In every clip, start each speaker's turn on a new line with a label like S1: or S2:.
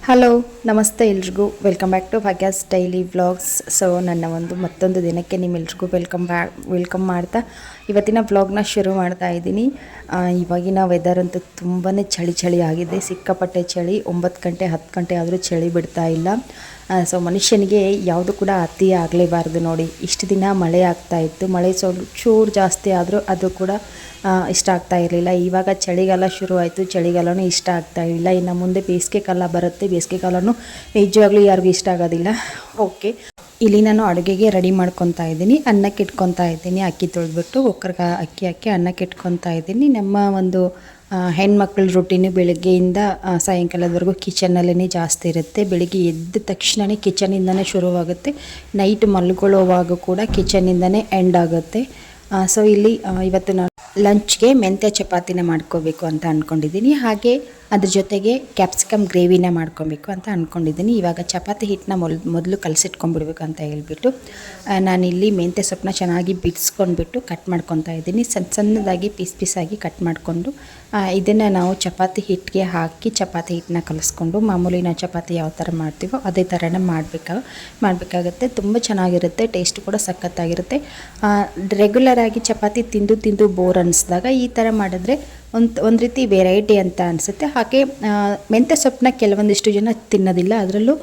S1: Hello ನಮಸ್ತೆ ಎಲ್ರಿಗೂ welcome back to Bhagya's daily vlogs. So ನನ್ನ ಮತ್ತೊಂದು ದಿನಕ್ಕೆ ನಿಮ್ಮೆಲ್ರಿಗೂ ವೆಲ್ಕಮ್ ಮಾಡ್ತಾ ಇವತ್ತಿನ ವ್ಲಾಗ್ನ ಶುರು ಮಾಡ್ತಾ ಇದ್ದೀನಿ. ಇವಾಗಿನ ವೆದರ್ ಅಂತೂ ತುಂಬಾ ಚಳಿ ಆಗಿದೆ, ಸಿಕ್ಕಾಪಟ್ಟೆ ಚಳಿ. 9 ಗಂಟೆ 10 ಗಂಟೆ ಆದರೂ ಚಳಿ ಬಿಡ್ತಾ ಇಲ್ಲ. ಸೊ ಮನುಷ್ಯನಿಗೆ ಯಾವುದು ಕೂಡ ಅತಿ ಆಗಲೇಬಾರ್ದು ನೋಡಿ. ಇಷ್ಟು ದಿನ ಮಳೆ ಆಗ್ತಾ ಇತ್ತು, ಮಳೆ ಚೂರು ಜಾಸ್ತಿ ಆದರೂ ಅದು ಕೂಡ ಇಷ್ಟ ಆಗ್ತಾ ಇರಲಿಲ್ಲ. ಇವಾಗ ಚಳಿಗಾಲ ಶುರು ಆಯಿತು, ಚಳಿಗಾಲನೂ ಇಷ್ಟ ಆಗ್ತಾ ಇಲ್ಲ. ಇನ್ನು ಮುಂದೆ ಬೇಸಿಗೆ ಕಾಲ ಬರುತ್ತೆ, ಬೇಸಿಗೆ ಕಾಲನೂ ನಿಜವಾಗ್ಲೂ ಯಾರಿಗೂ ಇಷ್ಟ ಆಗೋದಿಲ್ಲ. ಓಕೆ, ಇಲ್ಲಿ ನಾನು ಅಡುಗೆಗೆ ರೆಡಿ ಮಾಡ್ಕೊತಾ ಇದ್ದೀನಿ. ಅನ್ನಕ್ಕೆ ಇಟ್ಕೊತಾ ಇದ್ದೀನಿ. ಅಕ್ಕಿ ತೊಳೆದ್ಬಿಟ್ಟು ಕುಕ್ಕರ್ಗೆ ಅಕ್ಕಿ ಹಾಕಿ ಅನ್ನಕ್ಕೆ ಇಟ್ಕೊತಾ ಇದ್ದೀನಿ. ನಮ್ಮ ಒಂದು ಹೆಣ್ಮಕ್ಳ ರೊಟೀನು ಬೆಳಗ್ಗೆಯಿಂದ ಸಾಯಂಕಾಲದವರೆಗೂ ಕಿಚನಲ್ಲೇ ಜಾಸ್ತಿ ಇರುತ್ತೆ. ಬೆಳಿಗ್ಗೆ ಎದ್ದ ತಕ್ಷಣವೇ ಕಿಚನಿಂದನೇ ಶುರುವಾಗುತ್ತೆ, ನೈಟ್ ಮಲ್ಕೊಳ್ಳೋವಾಗ ಕೂಡ ಕಿಚನಿಂದನೇ ಎಂಡ್ ಆಗುತ್ತೆ. ಸೊ ಇಲ್ಲಿ ಇವತ್ತು ನಾನು ಲಂಚ್ಗೆ ಮೆಂತ್ಯ ಚಪಾತಿನ ಮಾಡ್ಕೋಬೇಕು ಅಂತ ಅಂದ್ಕೊಂಡಿದ್ದೀನಿ. ಹಾಗೆ ಅದ್ರ ಜೊತೆಗೆ ಕ್ಯಾಪ್ಸಿಕಮ್ ಗ್ರೇವಿನ ಮಾಡ್ಕೊಬೇಕು ಅಂತ ಅಂದ್ಕೊಂಡಿದ್ದೀನಿ. ಇವಾಗ ಚಪಾತಿ ಹಿಟ್ಟನ್ನ ಮೊದಲು ಕಲಸಿಟ್ಕೊಂಡ್ಬಿಡ್ಬೇಕು ಅಂತ ಹೇಳ್ಬಿಟ್ಟು ನಾನಿಲ್ಲಿ ಮೆಂತ್ಯ ಸೊಪ್ಪನ್ನ ಚೆನ್ನಾಗಿ ಬಿಡಿಸ್ಕೊಂಡ್ಬಿಟ್ಟು ಕಟ್ ಮಾಡ್ಕೊತಾ ಇದ್ದೀನಿ. ಸಣ್ಣದಾಗಿ ಪೀಸಾಗಿ ಕಟ್ ಮಾಡಿಕೊಂಡು ಇದನ್ನು ನಾವು ಚಪಾತಿ ಹಿಟ್ಟಿಗೆ ಹಾಕಿ ಚಪಾತಿ ಹಿಟ್ಟನ್ನ ಕಲಿಸ್ಕೊಂಡು ಮಾಮೂಲಿ ನಾವು ಚಪಾತಿ ಯಾವ ಥರ ಮಾಡ್ತೀವೋ ಅದೇ ಥರನೇ ಮಾಡಬೇಕಾಗತ್ತೆ. ತುಂಬ ಚೆನ್ನಾಗಿರುತ್ತೆ, ಟೇಸ್ಟ್ ಕೂಡ ಸಖತ್ತಾಗಿರುತ್ತೆ. ರೆಗ್ಯುಲರಾಗಿ ಚಪಾತಿ ತಿಂದು ಬೋರ್ ಅನ್ನಿಸಿದಾಗ ಈ ಥರ ಮಾಡಿದ್ರೆ ಒಂದು ರೀತಿ ವೆರೈಟಿ ಅಂತ ಅನಿಸುತ್ತೆ. ಹಾಗೆ ಮೆಂತ್ಯ ಸೊಪ್ಪನ್ನ ಕೆಲವೊಂದಿಷ್ಟು ಜನ ತಿನ್ನೋದಿಲ್ಲ, ಅದರಲ್ಲೂ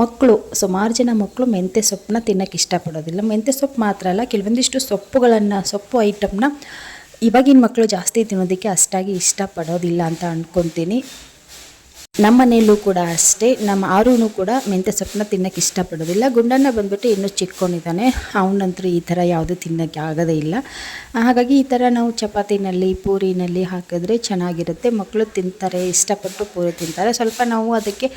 S1: ಮಕ್ಕಳು, ಸುಮಾರು ಜನ ಮಕ್ಕಳು ಮೆಂತ್ಯ ಸೊಪ್ಪನ್ನ ತಿನ್ನೋಕ್ಕೆ ಇಷ್ಟಪಡೋದಿಲ್ಲ. ಮೆಂತ್ಯ ಸೊಪ್ಪು ಮಾತ್ರ ಅಲ್ಲ, ಕೆಲವೊಂದಿಷ್ಟು ಸೊಪ್ಪು ಐಟಮ್ನ ಇವಾಗಿನ ಮಕ್ಕಳು ಜಾಸ್ತಿ ತಿನ್ನೋದಕ್ಕೆ ಅಷ್ಟಾಗಿ ಇಷ್ಟಪಡೋದಿಲ್ಲ ಅಂತ ಅಂದ್ಕೊತೀನಿ. ನಮ್ಮ ಮನೆಯಲ್ಲೂ ಕೂಡ ಅಷ್ಟೇ, ನಮ್ಮ ಆರೂ ಕೂಡ ಮೆಂತ್ಯ ಸೊಪ್ಪನ್ನ ತಿನ್ನೋಕ್ಕೆ ಇಷ್ಟಪಡೋದಿಲ್ಲ. ಗುಂಡಣ್ಣ ಬಂದುಬಿಟ್ಟು ಇನ್ನೂ ಚಿಕ್ಕೊಂಡಿದ್ದಾನೆ, ಅವನಂತರೂ ಈ ಥರ ಯಾವುದೂ ತಿನ್ನೋಕ್ಕೆ ಆಗೋದೇ ಇಲ್ಲ. ಹಾಗಾಗಿ ಈ ಥರ ನಾವು ಚಪಾತಿನಲ್ಲಿ ಪೂರಿನಲ್ಲಿ ಹಾಕಿದ್ರೆ ಚೆನ್ನಾಗಿರುತ್ತೆ, ಮಕ್ಕಳು ತಿಂತಾರೆ, ಇಷ್ಟಪಟ್ಟು ಪೂರಿ ತಿಂತಾರೆ. ಸ್ವಲ್ಪ ನಾವು ಅದಕ್ಕೆ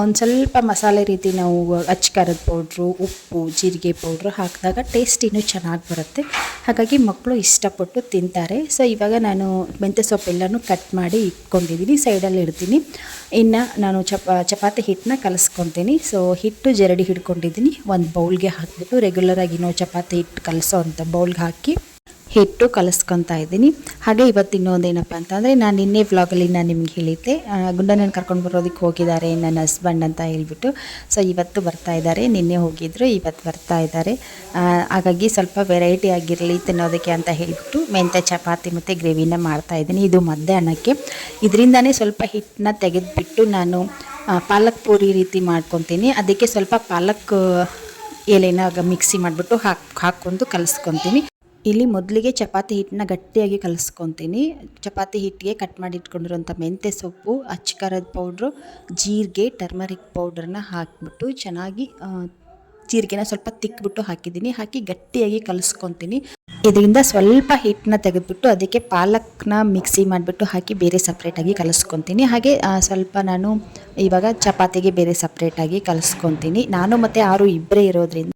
S1: ಒಂದು ಸ್ವಲ್ಪ ಮಸಾಲೆ ರೀತಿ ನಾವು ಅಚ್ಕಾರದ ಪೌಡ್ರು, ಉಪ್ಪು, ಜೀರಿಗೆ ಪೌಡ್ರು ಹಾಕಿದಾಗ ಟೇಸ್ಟ್ ಇನ್ನೂ ಚೆನ್ನಾಗಿ ಬರುತ್ತೆ. ಹಾಗಾಗಿ ಮಕ್ಕಳು ಇಷ್ಟಪಟ್ಟು ತಿಂತಾರೆ. ಸೊ ಇವಾಗ ನಾನು ಮೆಂತ್ಯ ಸೊಪ್ಪೆಲ್ಲನೂ ಕಟ್ ಮಾಡಿ ಇಟ್ಕೊಂಡಿದ್ದೀನಿ, ಸೈಡಲ್ಲಿ ಇಡ್ತೀನಿ. ಇನ್ನು ನಾನು ಚಪಾತಿ ಹಿಟ್ಟನ್ನ ಕಲಿಸ್ಕೊತೀನಿ. ಸೊ ಹಿಟ್ಟು ಜರಡಿ ಹಿಡ್ಕೊಂಡಿದ್ದೀನಿ, ಒಂದು ಬೌಲ್ಗೆ ಹಾಕಿಬಿಟ್ಟು ರೆಗ್ಯುಲರಾಗಿ ನಾವು ಚಪಾತಿ ಹಿಟ್ಟು ಕಲಸೋ ಅಂಥ ಬೌಲ್ಗೆ ಹಾಕಿ ಹಿಟ್ಟು ಕಲಿಸ್ಕೊತಾ ಇದ್ದೀನಿ. ಹಾಗೆ ಇವತ್ತು ಇನ್ನೊಂದೇನಪ್ಪ ಅಂತಂದರೆ, ನಾನು ನಿನ್ನೆ ವ್ಲಾಗಲ್ಲಿ ನಾನು ನಿಮ್ಗೆ ಹೇಳಿದ್ದೆ ಗುಂಡನನ್ನು ಕರ್ಕೊಂಡು ಬರೋದಕ್ಕೆ ಹೋಗಿದ್ದಾರೆ ನನ್ನ ಹಸ್ಬೆಂಡ್ ಅಂತ ಹೇಳ್ಬಿಟ್ಟು. ಸೊ ಇವತ್ತು ಬರ್ತಾ ಇದ್ದಾರೆ, ನಿನ್ನೆ ಹೋಗಿದ್ರು, ಇವತ್ತು ಬರ್ತಾ ಇದ್ದಾರೆ. ಹಾಗಾಗಿ ಸ್ವಲ್ಪ ವೆರೈಟಿ ಆಗಿರಲಿ ತಿನ್ನೋದಕ್ಕೆ ಅಂತ ಹೇಳಿಬಿಟ್ಟು ಮೆಂತ್ಯ ಚಪಾತಿ ಮತ್ತು ಗ್ರೇವಿನ ಮಾಡ್ತಾಯಿದ್ದೀನಿ. ಇದು ಮಧ್ಯಾಹ್ನಕ್ಕೆ. ಇದರಿಂದನೇ ಸ್ವಲ್ಪ ಹಿಟ್ಟನ್ನ ತೆಗೆದುಬಿಟ್ಟು ನಾನು ಪಾಲಕ್ ಪೂರಿ ರೀತಿ ಮಾಡ್ಕೊತೀನಿ. ಅದಕ್ಕೆ ಸ್ವಲ್ಪ ಪಾಲಕ್ ಎಲೆನ ಮಿಕ್ಸಿ ಮಾಡಿಬಿಟ್ಟು ಹಾಕ್ಕೊಂಡು ಕಲಿಸ್ಕೊತೀನಿ. ಇಲ್ಲಿ ಮೊದಲಿಗೆ ಚಪಾತಿ ಹಿಟ್ಟನ್ನ ಗಟ್ಟಿಯಾಗಿ ಕಲಿಸ್ಕೊತೀನಿ. ಚಪಾತಿ ಹಿಟ್ಟಿಗೆ ಕಟ್ ಮಾಡಿ ಇಟ್ಕೊಂಡಿರೋಂಥ ಮೆಂತ್ಯ ಸೊಪ್ಪು, ಅಚ್ಕಾರದ ಪೌಡ್ರು, ಜೀರಿಗೆ, ಟರ್ಮರಿಕ್ ಪೌಡ್ರನ್ನ ಹಾಕಿಬಿಟ್ಟು ಚೆನ್ನಾಗಿ ಜೀರಿಗೆನ ಸ್ವಲ್ಪ ತಿಕ್ಬಿಟ್ಟು ಹಾಕಿದ್ದೀನಿ. ಹಾಕಿ ಗಟ್ಟಿಯಾಗಿ ಕಲಿಸ್ಕೊತೀನಿ. ಇದರಿಂದ ಸ್ವಲ್ಪ ಹಿಟ್ಟನ್ನ ತೆಗೆದುಬಿಟ್ಟು ಅದಕ್ಕೆ ಪಾಲಕ್ನ ಮಿಕ್ಸಿ ಮಾಡಿಬಿಟ್ಟು ಹಾಕಿ ಬೇರೆ ಸಪ್ರೇಟಾಗಿ ಕಲಿಸ್ಕೊತೀನಿ. ಹಾಗೆ ಸ್ವಲ್ಪ ನಾನು ಇವಾಗ ಚಪಾತಿಗೆ ಬೇರೆ ಸಪ್ರೇಟಾಗಿ ಕಲಿಸ್ಕೊತೀನಿ. ನಾನು ಮತ್ತು ಆರು ಇಬ್ಬರೇ ಇರೋದ್ರಿಂದ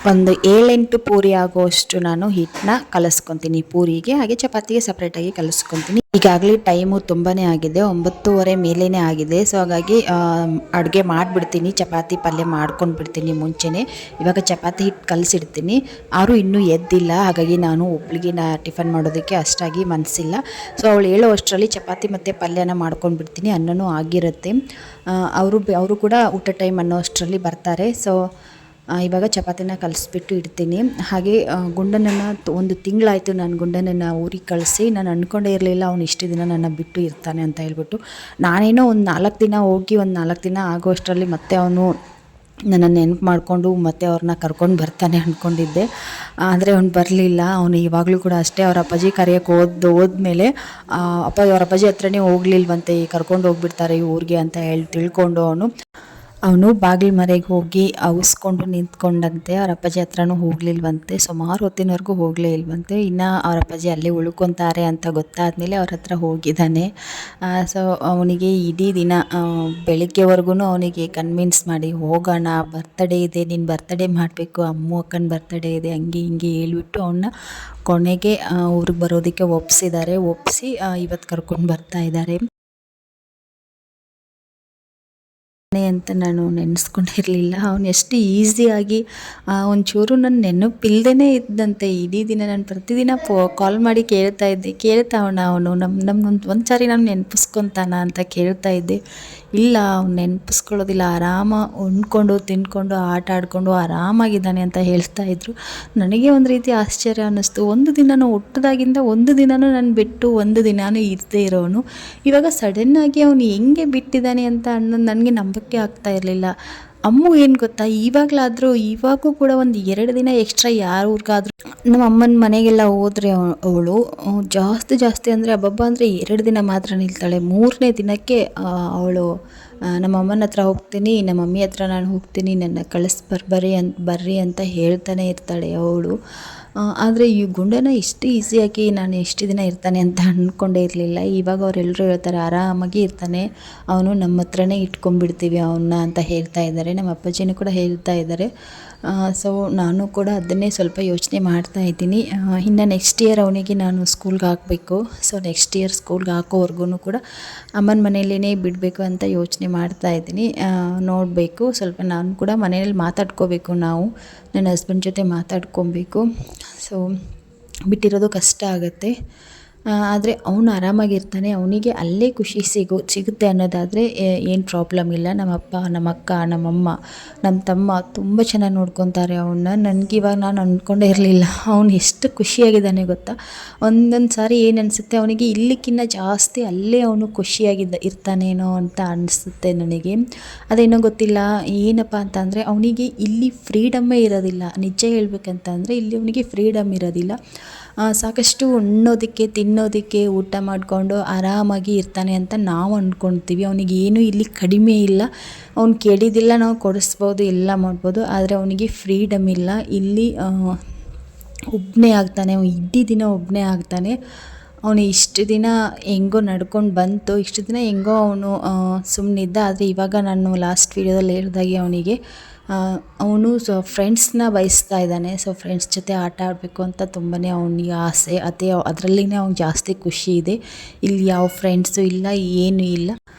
S1: ಒಂದು 7-8 ಪೂರಿ ಆಗೋಷ್ಟು ನಾನು ಹಿಟ್ಟನ್ನ ಕಲಿಸ್ಕೊತೀನಿ ಪೂರಿಗೆ. ಹಾಗೆ ಚಪಾತಿಗೆ ಸಪ್ರೇಟಾಗಿ ಕಲಿಸ್ಕೊತೀನಿ. ಈಗಾಗಲೇ ಟೈಮು ತುಂಬಾ ಆಗಿದೆ, 9:30 ಮೇಲೇ ಆಗಿದೆ. ಸೊ ಹಾಗಾಗಿ ಅಡುಗೆ ಮಾಡಿಬಿಡ್ತೀನಿ, ಚಪಾತಿ ಪಲ್ಯ ಮಾಡ್ಕೊಂಡು ಬಿಡ್ತೀನಿ ಮುಂಚೆನೇ. ಇವಾಗ ಚಪಾತಿ ಹಿಟ್ಟು ಕಲಸಿಡ್ತೀನಿ. ಆರು ಇನ್ನೂ ಎದ್ದಿಲ್ಲ, ಹಾಗಾಗಿ ನಾನು ಒಬ್ಳಿಗೆ ಟಿಫನ್ ಮಾಡೋದಕ್ಕೆ ಅಷ್ಟಾಗಿ ಮನಸ್ಸಿಲ್ಲ. ಸೊ ಅವಳು ಹೇಳೋ ಅಷ್ಟರಲ್ಲಿ ಚಪಾತಿ ಮತ್ತು ಪಲ್ಯನ ಮಾಡ್ಕೊಂಡು ಬಿಡ್ತೀನಿ. ಅನ್ನನೂ ಆಗಿರುತ್ತೆ. ಅವರು ಕೂಡ ಊಟ ಟೈಮ್ ಅನ್ನೋ ಅಷ್ಟರಲ್ಲಿ ಬರ್ತಾರೆ. ಸೊ ಇವಾಗ ಚಪಾತಿನ ಕಲಿಸ್ಬಿಟ್ಟು ಇಡ್ತೀನಿ. ಹಾಗೆ ಗುಂಡನನ್ನು 1 ತಿಂಗಳಾಯಿತು ನಾನು ಗುಂಡನನ್ನು ಊರಿಗೆ ಕಳಿಸಿ. ನಾನು ಅಂದ್ಕೊಂಡೇ ಇರಲಿಲ್ಲ ಅವನು ಇಷ್ಟು ದಿನ ನನ್ನ ಬಿಟ್ಟು ಇರ್ತಾನೆ ಅಂತ ಹೇಳ್ಬಿಟ್ಟು. ನಾನೇನೋ ಒಂದು 4 ದಿನ ಹೋಗಿ ಒಂದು 4 ದಿನ ಆಗೋ ಅಷ್ಟರಲ್ಲಿ ಮತ್ತೆ ಅವನು ನನ್ನ ನೆನಪು ಮಾಡಿಕೊಂಡು ಮತ್ತೆ ಅವ್ರನ್ನ ಕರ್ಕೊಂಡು ಬರ್ತಾನೆ ಅಂದ್ಕೊಂಡಿದ್ದೆ. ಆದರೆ ಅವ್ನು ಬರಲಿಲ್ಲ. ಅವನು ಇವಾಗಲೂ ಕೂಡ ಅಷ್ಟೇ, ಅವ್ರ ಅಪ್ಪಾಜಿ ಕರೆಯೋಕ್ಕೆ ಹೋದ್ಮೇಲೆ ಅವ್ರ ಅಪ್ಪಾಜಿ ಹತ್ರನೇ ಹೋಗ್ಲಿಲ್ವಂತೆ, ಕರ್ಕೊಂಡು ಹೋಗ್ಬಿಡ್ತಾರೆ ಈ ಊರಿಗೆ ಅಂತ ತಿಳ್ಕೊಂಡು ಅವನು ಬಾಗಿಲು ಮರೆಗೆ ಹೋಗಿ ಅವಸ್ಕೊಂಡು ನಿಂತ್ಕೊಂಡಂತೆ. ಅವ್ರ ಅಪ್ಪಾಜಿ ಹತ್ರನೂ ಹೋಗಲಿಲ್ವಂತೆ, ಸುಮಾರು ಹೊತ್ತಿನವರೆಗೂ ಹೋಗಲೇ ಇಲ್ವಂತೆ. ಇನ್ನು ಅವ್ರ ಅಪ್ಪಾಜಿ ಅಲ್ಲೇ ಉಳ್ಕೊತಾರೆ ಅಂತ ಗೊತ್ತಾದಮೇಲೆ ಅವ್ರ ಹತ್ರ ಹೋಗಿದ್ದಾನೆ. ಸೊ ಅವನಿಗೆ ಇಡೀ ದಿನ ಬೆಳಗ್ಗೆವರೆಗೂ ಅವನಿಗೆ ಕನ್ವಿನ್ಸ್ ಮಾಡಿ ಹೋಗೋಣ, ಬರ್ತಡೇ ಇದೆ, ನೀನು ಬರ್ತಡೇ ಮಾಡಬೇಕು, ಅಮ್ಮು ಅಕ್ಕನ ಬರ್ತಡೇ ಇದೆ, ಹಂಗೆ ಹಿಂಗೆ ಹೇಳ್ಬಿಟ್ಟು ಅವನ್ನ ಕೊನೆಗೆ ಊರಿಗೆ ಬರೋದಕ್ಕೆ ಒಪ್ಪಿಸಿ ಇವತ್ತು ಕರ್ಕೊಂಡು ಬರ್ತಾ ಇದ್ದಾರೆ. ಅಂತ ನಾನು ನೆನೆಸ್ಕೊಂಡಿರಲಿಲ್ಲ. ಅವನು ಎಷ್ಟು ಈಸಿಯಾಗಿ ಒಂಚೂರು ನನ್ನ ನೆನಪಿಲ್ಲದೇ ಇದ್ದಂತೆ ಇಡೀ ದಿನ ನಾನು ಪ್ರತಿದಿನ ಕಾಲ್ ಮಾಡಿ ಕೇಳ್ತಾವನ ಅವನು ಒಂದು ಸಾರಿ ನಾನು ನೆನಪಿಸ್ಕೊತಾನ ಅಂತ ಕೇಳ್ತಾ ಇದ್ದೆ. ಇಲ್ಲ ಅವ್ನು ನೆನಪಿಸ್ಕೊಳ್ಳೋದಿಲ್ಲ, ಆರಾಮ ಉಣ್ಕೊಂಡು ತಿಂದ್ಕೊಂಡು ಆಟ ಆಡಿಕೊಂಡು ಆರಾಮಾಗಿದ್ದಾನೆ ಅಂತ ಹೇಳ್ತಾಯಿದ್ರು. ನನಗೆ ಒಂದು ರೀತಿ ಆಶ್ಚರ್ಯ ಅನ್ನಿಸ್ತು. ಒಂದು ದಿನನೂ ಹುಟ್ಟಿದಾಗಿಂದ ಒಂದು ದಿನನೂ ನಾನು ಬಿಟ್ಟು ಒಂದು ದಿನವೂ ಇರದೇ ಇರೋನು ಇವಾಗ ಸಡನ್ನಾಗಿ ಅವನು ಹೆಂಗೆ ಬಿಟ್ಟಿದ್ದಾನೆ ಅಂತ ಅನ್ನೋದು ನನಗೆ ನಂಬಕ್ಕೆ ಆಗ್ತಾ ಇರಲಿಲ್ಲ. ಅಮ್ಮು ಏನು ಗೊತ್ತಾ, ಇವಾಗೂ ಕೂಡ ಒಂದು 2 ದಿನ ಎಕ್ಸ್ಟ್ರಾ ಯಾರಿಗಾದ್ರೂ ನಮ್ಮ ಅಮ್ಮನ ಮನೆಗೆಲ್ಲ ಹೋದರೆ ಅವಳು ಜಾಸ್ತಿ ಅಂದರೆ ಅಬ್ಬಬ್ಬ ಅಂದರೆ 2 ದಿನ ಮಾತ್ರ ನಿಲ್ತಾಳೆ. 3ನೇ ದಿನಕ್ಕೆ ಅವಳು ನಮ್ಮ ಅಮ್ಮನ ಹತ್ರ ಹೋಗ್ತೀನಿ, ನಮ್ಮ ಮಮ್ಮಿ ಹತ್ರ ನಾನು ಹೋಗ್ತೀನಿ, ನನ್ನ ಬರ್ರಿ ಅಂತ ಹೇಳ್ತಾನೆ ಇರ್ತಾಳೆ ಅವಳು. ಆದರೆ ಈ ಗುಂಡನ ಇಷ್ಟು ಈಸಿಯಾಗಿ ನಾನು ಎಷ್ಟು ದಿನ ಇರ್ತಾನೆ ಅಂತ ಅಂದ್ಕೊಂಡೇ ಇರಲಿಲ್ಲ. ಇವಾಗ ಅವರೆಲ್ಲರೂ ಹೇಳ್ತಾರೆ ಆರಾಮಾಗಿ ಇರ್ತಾನೆ ಅವನು, ನಮ್ಮ ಹತ್ರನೇ ಇಟ್ಕೊಂಡ್ಬಿಡ್ತೀವಿ ಅವನ್ನ ಅಂತ ಹೇಳ್ತಾ ಇದ್ದಾರೆ. ನಮ್ಮ ಅಪ್ಪಾಜಿನೂ ಕೂಡ ಹೇಳ್ತಾ ಇದ್ದಾರೆ. ಸೊ ನಾನು ಕೂಡ ಅದನ್ನೇ ಸ್ವಲ್ಪ ಯೋಚನೆ ಮಾಡ್ತಾ ಇದ್ದೀನಿ. ಇನ್ನು ನೆಕ್ಸ್ಟ್ ಇಯರ್ ಅವನಿಗೆ ನಾನು ಸ್ಕೂಲ್ಗೆ ಹಾಕಬೇಕು. ಸೊ ನೆಕ್ಸ್ಟ್ ಇಯರ್ ಸ್ಕೂಲ್ಗೆ ಹಾಕೋವರೆಗೂ ಕೂಡ ಅಮ್ಮನ ಮನೆಯಲ್ಲೇ ಬಿಡಬೇಕು ಅಂತ ಯೋಚನೆ ಮಾಡ್ತಾ ಇದ್ದೀನಿ. ನೋಡಬೇಕು, ಸ್ವಲ್ಪ ನಾನು ಕೂಡ ಮನೆಯಲ್ಲಿ ಮಾತಾಡ್ಕೋಬೇಕು, ನನ್ನ ಹಸ್ಬೆಂಡ್ ಜೊತೆ ಮಾತಾಡ್ಕೊಬೇಕು. ಸೊ ಬಿಟ್ಟಿರೋದು ಕಷ್ಟ ಆಗುತ್ತೆ. ಆದರೆ ಅವನು ಆರಾಮಾಗಿರ್ತಾನೆ, ಅವನಿಗೆ ಅಲ್ಲೇ ಖುಷಿ ಸಿಗುತ್ತೆ ಅನ್ನೋದಾದರೆ ಏನು ಪ್ರಾಬ್ಲಮ್ ಇಲ್ಲ. ನಮ್ಮಪ್ಪ, ನಮ್ಮ ಅಕ್ಕ, ನಮ್ಮಮ್ಮ, ನಮ್ಮ ತಮ್ಮ ತುಂಬ ಚೆನ್ನಾಗಿ ನೋಡ್ಕೊತಾರೆ ಅವನ್ನ. ನನಗಿವಾಗ ನಾನು ಅಂದ್ಕೊಂಡೇ ಇರಲಿಲ್ಲ ಅವನು ಎಷ್ಟು ಖುಷಿಯಾಗಿದ್ದಾನೆ ಗೊತ್ತಾ. ಒಂದೊಂದು ಸಾರಿ ಏನು ಅನಿಸುತ್ತೆ, ಅವನಿಗೆ ಇಲ್ಲಿಕ್ಕಿಂತ ಜಾಸ್ತಿ ಅಲ್ಲೇ ಅವನು ಇರ್ತಾನೇನೋ ಅಂತ ಅನಿಸುತ್ತೆ ನನಗೆ. ಅದೇನೋ ಗೊತ್ತಿಲ್ಲ, ಏನಪ್ಪ ಅಂತಂದರೆ ಅವನಿಗೆ ಇಲ್ಲಿ ಫ್ರೀಡಮ್ಮೇ ಇರೋದಿಲ್ಲ. ನಿಜ ಹೇಳ್ಬೇಕಂತಂದರೆ ಇಲ್ಲಿ ಅವನಿಗೆ ಫ್ರೀಡಮ್ ಇರೋದಿಲ್ಲ. ಸಾಕಷ್ಟು ಉಣ್ಣೋದಕ್ಕೆ ತಿನ್ನೋದಕ್ಕೆ ಊಟ ಮಾಡಿಕೊಂಡು ಆರಾಮಾಗಿ ಇರ್ತಾನೆ ಅಂತ ನಾವು ಅಂದ್ಕೊಳ್ತೀವಿ. ಅವನಿಗೆ ಏನೂ ಇಲ್ಲಿ ಕಡಿಮೆ ಇಲ್ಲ, ಅವ್ನು ಕೇಳಿದಿಲ್ಲ ನಾವು ಕೊಡಿಸ್ಬೋದು, ಎಲ್ಲ ಮಾಡ್ಬೋದು. ಆದರೆ ಅವನಿಗೆ ಫ್ರೀಡಮ್ ಇಲ್ಲ. ಇಲ್ಲಿ ಒಬ್ಬನೇ ಆಗ್ತಾನೆ, ಇಡೀ ದಿನ ಒಬ್ಬನೇ ಆಗ್ತಾನೆ. ಅವನು ಇಷ್ಟು ದಿನ ಹೆಂಗೋ ನಡ್ಕೊಂಡು ಬಂತು, ಇಷ್ಟು ದಿನ ಹೆಂಗೋ ಅವನು ಸುಮ್ಮನಿದ್ದ. ಆದರೆ ಇವಾಗ ನಾನು ಲಾಸ್ಟ್ ವೀಡಿಯೋದಲ್ಲಿ ಹೇಳಿದಾಗೆ ಅವನು ಫ್ರೆಂಡ್ಸ್ನ ಬಯಸ್ತಾ ಇದ್ದಾನೆ. ಸೊ ಫ್ರೆಂಡ್ಸ್ ಜೊತೆ ಆಟ ಆಡಬೇಕು ಅಂತ ತುಂಬಾ ಅವನಿಗೆ ಆಸೆ. ಅದರಲ್ಲಿನೇ ಅವ್ನಿಗೆ ಜಾಸ್ತಿ ಖುಷಿ ಇದೆ. ಇಲ್ಲಿ ಯಾವ ಫ್ರೆಂಡ್ಸು ಇಲ್ಲ, ಏನೂ ಇಲ್ಲ.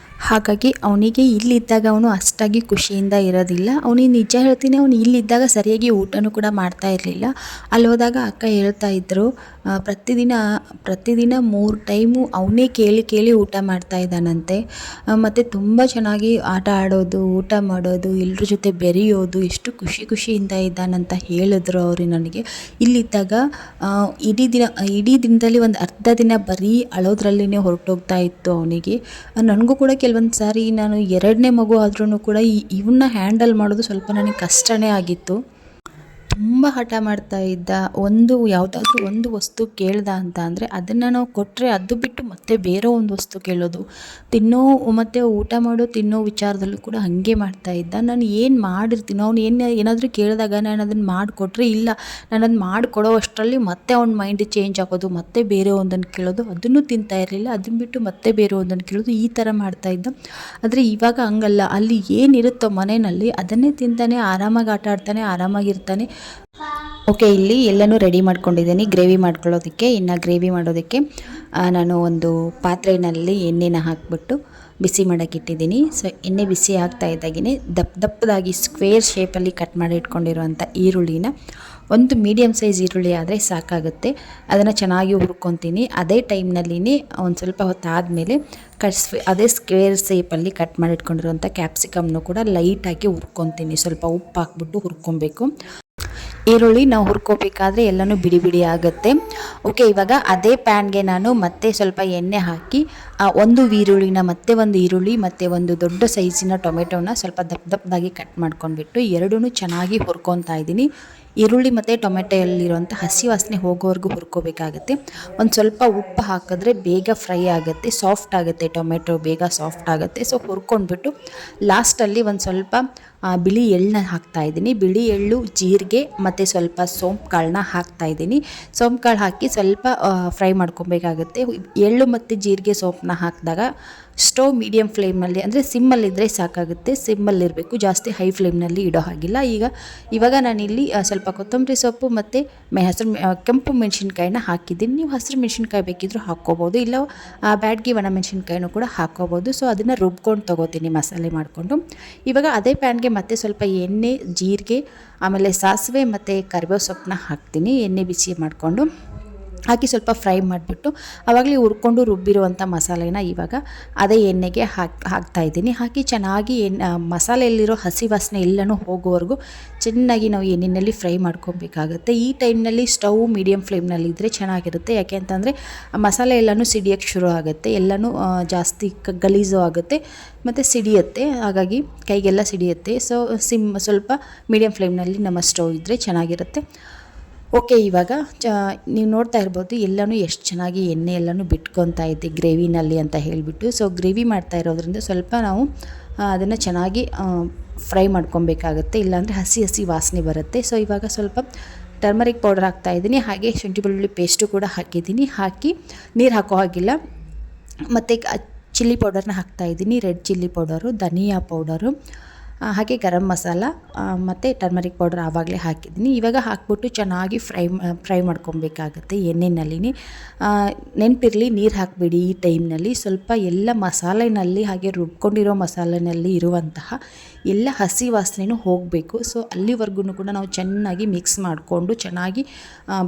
S1: ಹಾಗಾಗಿ ಅವನಿಗೆ ಇಲ್ಲಿದ್ದಾಗ ಅವನು ಅಷ್ಟಾಗಿ ಖುಷಿಯಿಂದ ಇರೋದಿಲ್ಲ. ಅವನಿಗೆ ನಿಜ ಹೇಳ್ತೀನಿ, ಅವನು ಇಲ್ಲಿದ್ದಾಗ ಸರಿಯಾಗಿ ಊಟನೂ ಕೂಡ ಮಾಡ್ತಾ ಇರಲಿಲ್ಲ. ಅಲ್ಲಿ ಹೋದಾಗ ಅಕ್ಕ ಹೇಳ್ತಾ ಇದ್ದರು, ಪ್ರತಿದಿನ 3 ಟೈಮು ಅವನೇ ಕೇಳಿ ಊಟ ಮಾಡ್ತಾ ಇದ್ದಾನಂತೆ. ಮತ್ತು ತುಂಬ ಚೆನ್ನಾಗಿ ಆಟ ಆಡೋದು, ಊಟ ಮಾಡೋದು, ಎಲ್ಲರ ಜೊತೆ ಬೆರೆಯೋದು, ಎಷ್ಟು ಖುಷಿಯಿಂದ ಇದ್ದಾನಂತ ಹೇಳಿದ್ರು ಅವರು ನನಗೆ. ಇಲ್ಲಿದ್ದಾಗ ಇಡೀ ದಿನದಲ್ಲಿ ಒಂದು ಅರ್ಧ ದಿನ ಬರೀ ಅಳೋದ್ರಲ್ಲಿನೇ ಹೊರಟೋಗ್ತಾ ಇತ್ತು ಅವನಿಗೆ. ನನಗೂ ಕೂಡ ಕೆಲವೊಂದು ಸಾರಿ ನಾನು 2ನೇ ಮಗು ಆದ್ರೂ ಕೂಡ ಇವನ್ನ ಹ್ಯಾಂಡಲ್ ಮಾಡೋದು ಸ್ವಲ್ಪ ನನಗೆ ಕಷ್ಟನೇ ಆಗಿತ್ತು. ತುಂಬ ಹಠ ಮಾಡ್ತಾ ಇದ್ದ. ಯಾವುದಾದ್ರೂ ಒಂದು ವಸ್ತು ಕೇಳ್ದ ಅಂತ ಅಂದರೆ ಅದನ್ನು ನಾವು ಕೊಟ್ಟರೆ ಅದು ಬಿಟ್ಟು ಮತ್ತೆ ಬೇರೆ ಒಂದು ವಸ್ತು ಕೇಳೋದು. ಮತ್ತು ಊಟ ತಿನ್ನೋ ವಿಚಾರದಲ್ಲೂ ಕೂಡ ಹಾಗೆ ಮಾಡ್ತಾ ಇದ್ದ. ನಾನು ಏನು ಮಾಡಿರ್ತೀನೋ ಅವ್ನು ಏನಾದರೂ ಕೇಳಿದಾಗ ನಾನು ಅದನ್ನು ಮಾಡಿಕೊಟ್ರೆ, ಇಲ್ಲ ನಾನು ಅದನ್ನು ಮಾಡಿಕೊಡೋ ಅಷ್ಟರಲ್ಲಿ ಮತ್ತೆ ಅವ್ನ ಮೈಂಡ್ ಚೇಂಜ್ ಆಗೋದು, ಮತ್ತೆ ಬೇರೆ ಒಂದನ್ನು ಕೇಳೋದು. ಅದನ್ನು ತಿಂತಾ ಇರಲಿಲ್ಲ, ಅದನ್ನು ಬಿಟ್ಟು ಮತ್ತೆ ಬೇರೆ ಒಂದನ್ನು ಕೇಳೋದು, ಈ ಥರ ಮಾಡ್ತಾ ಇದ್ದ. ಆದರೆ ಇವಾಗ ಹಂಗಲ್ಲ, ಅಲ್ಲಿ ಏನಿರುತ್ತೋ ಮನೆಯಲ್ಲಿ ಅದನ್ನೇ ತಿಂತಾನೆ, ಆರಾಮಾಗಿ ಆಟ ಆಡ್ತಾನೆ, ಆರಾಮಾಗಿರ್ತಾನೆ. ಓಕೆ, ಇಲ್ಲಿ ಎಲ್ಲನೂ ರೆಡಿ ಮಾಡ್ಕೊಂಡಿದ್ದೀನಿ ಗ್ರೇವಿ ಮಾಡ್ಕೊಳ್ಳೋದಕ್ಕೆ. ಇನ್ನು ಗ್ರೇವಿ ಮಾಡೋದಕ್ಕೆ ನಾನು ಒಂದು ಪಾತ್ರೆಯಲ್ಲಿ ಎಣ್ಣೆನ ಹಾಕಿಬಿಟ್ಟು ಬಿಸಿ ಮಾಡೋಕ್ಕಿಟ್ಟಿದ್ದೀನಿ. ಸೊ ಎಣ್ಣೆ ಬಿಸಿ ಆಗ್ತಾ ಇದ್ದಾಗಿನೇ ದಪ್ಪದಾಗಿ ಸ್ಕ್ವೇರ್ ಶೇಪಲ್ಲಿ ಕಟ್ ಮಾಡಿ ಇಟ್ಕೊಂಡಿರುವಂಥ ಈರುಳ್ಳಿನ, ಒಂದು ಮೀಡಿಯಮ್ ಸೈಜ್ ಈರುಳ್ಳಿ ಆದರೆ ಸಾಕಾಗುತ್ತೆ, ಅದನ್ನು ಚೆನ್ನಾಗಿ ಹುರ್ಕೊತೀನಿ. ಅದೇ ಟೈಮ್ನಲ್ಲಿನೇ ಒಂದು ಸ್ವಲ್ಪ ಹೊತ್ತಾದಮೇಲೆ ಅದೇ ಸ್ಕ್ವೇರ್ ಶೇಪಲ್ಲಿ ಕಟ್ ಮಾಡಿ ಇಟ್ಕೊಂಡಿರುವಂಥ ಕ್ಯಾಪ್ಸಿಕಮ್ನು ಕೂಡ ಲೈಟಾಗಿ ಹುರ್ಕೊತೀನಿ. ಸ್ವಲ್ಪ ಉಪ್ಪು ಹಾಕ್ಬಿಟ್ಟು ಹುರ್ಕೊಬೇಕು. ಈರುಳ್ಳಿ ನಾವು ಹುರ್ಕೋಬೇಕಾದ್ರೆ ಎಲ್ಲನೂ ಬಿಡಿ ಆಗುತ್ತೆ. ಓಕೆ, ಇವಾಗ ಅದೇ ಪ್ಯಾನ್ಗೆ ನಾನು ಮತ್ತೆ ಸ್ವಲ್ಪ ಎಣ್ಣೆ ಹಾಕಿ ಒಂದು ಈರುಳ್ಳಿನ ಒಂದು ಈರುಳ್ಳಿ ಮತ್ತು ಒಂದು ದೊಡ್ಡ ಸೈಜಿನ ಟೊಮೆಟೊನ ಸ್ವಲ್ಪ ದಪ್ಪದಾಗಿ ಕಟ್ ಮಾಡ್ಕೊಂಡ್ಬಿಟ್ಟು ಎರಡೂ ಚೆನ್ನಾಗಿ ಹುರ್ಕೊತಾ ಇದ್ದೀನಿ. ಈರುಳ್ಳಿ ಮತ್ತು ಟೊಮೆಟೊಯಲ್ಲಿರುವಂಥ ಹಸಿ ವಾಸನೆ ಹೋಗೋವರೆಗೂ ಹುರ್ಕೋಬೇಕಾಗುತ್ತೆ. ಒಂದು ಸ್ವಲ್ಪ ಉಪ್ಪು ಹಾಕಿದ್ರೆ ಬೇಗ ಫ್ರೈ ಆಗುತ್ತೆ, ಸಾಫ್ಟ್ ಆಗುತ್ತೆ, ಟೊಮೆಟೊ ಬೇಗ ಸಾಫ್ಟ್ ಆಗುತ್ತೆ. ಸೊ ಹುರ್ಕೊಂಡ್ಬಿಟ್ಟು ಲಾಸ್ಟಲ್ಲಿ ಒಂದು ಸ್ವಲ್ಪ ಬಿಳಿ ಎಳ್ಳನ್ನ ಹಾಕ್ತಾಯಿದ್ದೀನಿ. ಬಿಳಿ ಎಳ್ಳು, ಜೀರಿಗೆ ಮತ್ತು ಸ್ವಲ್ಪ ಸೋಂಪು ಕಾಳನ್ನ ಹಾಕ್ತಾಯಿದ್ದೀನಿ. ಸೋಂಪು ಕಾಳು ಹಾಕಿ ಸ್ವಲ್ಪ ಫ್ರೈ ಮಾಡ್ಕೊಬೇಕಾಗುತ್ತೆ. ಎಳ್ಳು ಮತ್ತು ಜೀರಿಗೆ ಸೋಂಪನ್ನ ಹಾಕಿದಾಗ ಸ್ಟವ್ ಮೀಡಿಯಮ್ ಫ್ಲೇಮಲ್ಲಿ ಅಂದರೆ ಸಿಮ್ಮಲ್ಲಿದ್ದರೆ ಸಾಕಾಗುತ್ತೆ. ಸಿಮ್ಮಲ್ಲಿರಬೇಕು, ಜಾಸ್ತಿ ಹೈ ಫ್ಲೇಮ್ನಲ್ಲಿ ಇಡೋ ಹಾಗಿಲ್ಲ. ಇವಾಗ ನಾನಿಲ್ಲಿ ಸ್ವಲ್ಪ ಕೊತ್ತಂಬರಿ ಸೊಪ್ಪು ಮತ್ತು ಕೆಂಪು ಮೆಣಸಿನ್ಕಾಯಿನ ಹಾಕಿದ್ದೀನಿ. ನೀವು ಹಸಿರು ಮೆಣಸಿನ್ಕಾಯಿ ಬೇಕಿದ್ದರೂ ಹಾಕ್ಕೋಬೋದು, ಇಲ್ಲ ಬ್ಯಾಡಗಿ ಒಣ ಮೆಣಸಿನ್ಕಾಯಿನೂ ಕೂಡ ಹಾಕ್ಕೋಬೋದು. ಸೊ ಅದನ್ನು ರುಬ್ಕೊಂಡು ತೊಗೋತೀನಿ ಮಸಾಲೆ ಮಾಡಿಕೊಂಡು. ಇವಾಗ ಅದೇ ಪ್ಯಾನ್ಗೆ ಮತ್ತೆ ಸ್ವಲ್ಪ ಎಣ್ಣೆ, ಜೀರಿಗೆ, ಆಮೇಲೆ ಸಾಸಿವೆ ಮತ್ತು ಕರಿಬೇವು ಸೊಪ್ಪನ್ನ ಹಾಕ್ತೀನಿ. ಎಣ್ಣೆ ಬಿಸಿ ಮಾಡಿಕೊಂಡು ಹಾಕಿ ಸ್ವಲ್ಪ ಫ್ರೈ ಮಾಡಿಬಿಟ್ಟು ಆವಾಗಲೇ ಹುರ್ಕೊಂಡು ರುಬ್ಬಿರುವಂಥ ಮಸಾಲೆನ ಇವಾಗ ಅದೇ ಎಣ್ಣೆಗೆ ಹಾಕ್ತಾಯಿದ್ದೀನಿ. ಹಾಕಿ ಚೆನ್ನಾಗಿ ಮಸಾಲೆಯಲ್ಲಿರೋ ಹಸಿ ವಾಸನೆ ಎಲ್ಲನೂ ಹೋಗೋವರೆಗೂ ಚೆನ್ನಾಗಿ ನಾವು ಎಣ್ಣೆಯಲ್ಲಿ ಫ್ರೈ ಮಾಡ್ಕೊಬೇಕಾಗುತ್ತೆ. ಈ ಟೈಮ್ನಲ್ಲಿ ಸ್ಟವ್ ಮೀಡಿಯಮ್ ಫ್ಲೇಮ್ನಲ್ಲಿದ್ದರೆ ಚೆನ್ನಾಗಿರುತ್ತೆ. ಯಾಕೆ ಅಂತಂದರೆ ಮಸಾಲೆ ಎಲ್ಲನೂ ಸಿಡಿಯೋಕ್ಕೆ ಶುರು ಆಗುತ್ತೆ, ಎಲ್ಲನೂ ಜಾಸ್ತಿ ಗಲೀಜು ಆಗುತ್ತೆ ಮತ್ತು ಸಿಡಿಯುತ್ತೆ, ಹಾಗಾಗಿ ಕೈಗೆಲ್ಲ ಸಿಡಿಯುತ್ತೆ. ಸೊ ಸ್ವಲ್ಪ ಮೀಡಿಯಮ್ ಫ್ಲೇಮ್ನಲ್ಲಿ ನಮ್ಮ ಸ್ಟವ್ ಇದ್ದರೆ ಚೆನ್ನಾಗಿರುತ್ತೆ. ಓಕೆ, ಇವಾಗ ನೀವು ನೋಡ್ತಾ ಇರ್ಬೋದು ಎಲ್ಲನೂ ಎಷ್ಟು ಚೆನ್ನಾಗಿ ಎಣ್ಣೆ ಎಲ್ಲನೂ ಬಿಟ್ಕೊತಾ ಇದ್ದೆ ಗ್ರೇವಿನಲ್ಲಿ ಅಂತ ಹೇಳಿಬಿಟ್ಟು. ಸೊ ಗ್ರೇವಿ ಮಾಡ್ತಾ ಇರೋದ್ರಿಂದ ಸ್ವಲ್ಪ ನಾವು ಅದನ್ನು ಚೆನ್ನಾಗಿ ಫ್ರೈ ಮಾಡ್ಕೊಬೇಕಾಗುತ್ತೆ, ಇಲ್ಲಾಂದರೆ ಹಸಿ ವಾಸನೆ ಬರುತ್ತೆ. ಸೊ ಇವಾಗ ಸ್ವಲ್ಪ ಟರ್ಮರಿಕ್ ಪೌಡರ್ ಹಾಕ್ತಾಯಿದ್ದೀನಿ, ಹಾಗೆ ಶುಂಠಿ ಬೆಳ್ಳುಳ್ಳಿ ಪೇಸ್ಟು ಕೂಡ ಹಾಕಿದ್ದೀನಿ. ಹಾಕಿ ನೀರು ಹಾಕೋ ಹಾಗಿಲ್ಲ. ಮತ್ತು ಚಿಲ್ಲಿ ಪೌಡರ್ನ ಹಾಕ್ತಾಯಿದ್ದೀನಿ, ರೆಡ್ ಚಿಲ್ಲಿ ಪೌಡರು, ಧನಿಯಾ ಪೌಡರು, ಹಾಗೆ ಗರಂ ಮಸಾಲ ಮತ್ತು ಟರ್ಮರಿಕ್ ಪೌಡರ್ ಆವಾಗಲೇ ಹಾಕಿದ್ದೀನಿ. ಇವಾಗ ಹಾಕ್ಬಿಟ್ಟು ಚೆನ್ನಾಗಿ ಫ್ರೈ ಮಾಡ್ಕೊಬೇಕಾಗುತ್ತೆ ಎಣ್ಣೆಯಲ್ಲಿ. ನೆನಪಿರಲಿ, ನೀರು ಹಾಕಬೇಡಿ ಈ ಟೈಮ್ನಲ್ಲಿ. ಸ್ವಲ್ಪ ಎಲ್ಲ ಮಸಾಲೆನಲ್ಲಿ ಹಾಗೆ ರುಬ್ಕೊಂಡಿರೋ ಮಸಾಲೆನಲ್ಲಿ ಇರುವಂತಹ ಎಲ್ಲ ಹಸಿ ವಾಸನೆಯೂ ಹೋಗಬೇಕು. ಸೊ ಅಲ್ಲಿವರೆಗೂ ಕೂಡ ನಾವು ಚೆನ್ನಾಗಿ ಮಿಕ್ಸ್ ಮಾಡಿಕೊಂಡು ಚೆನ್ನಾಗಿ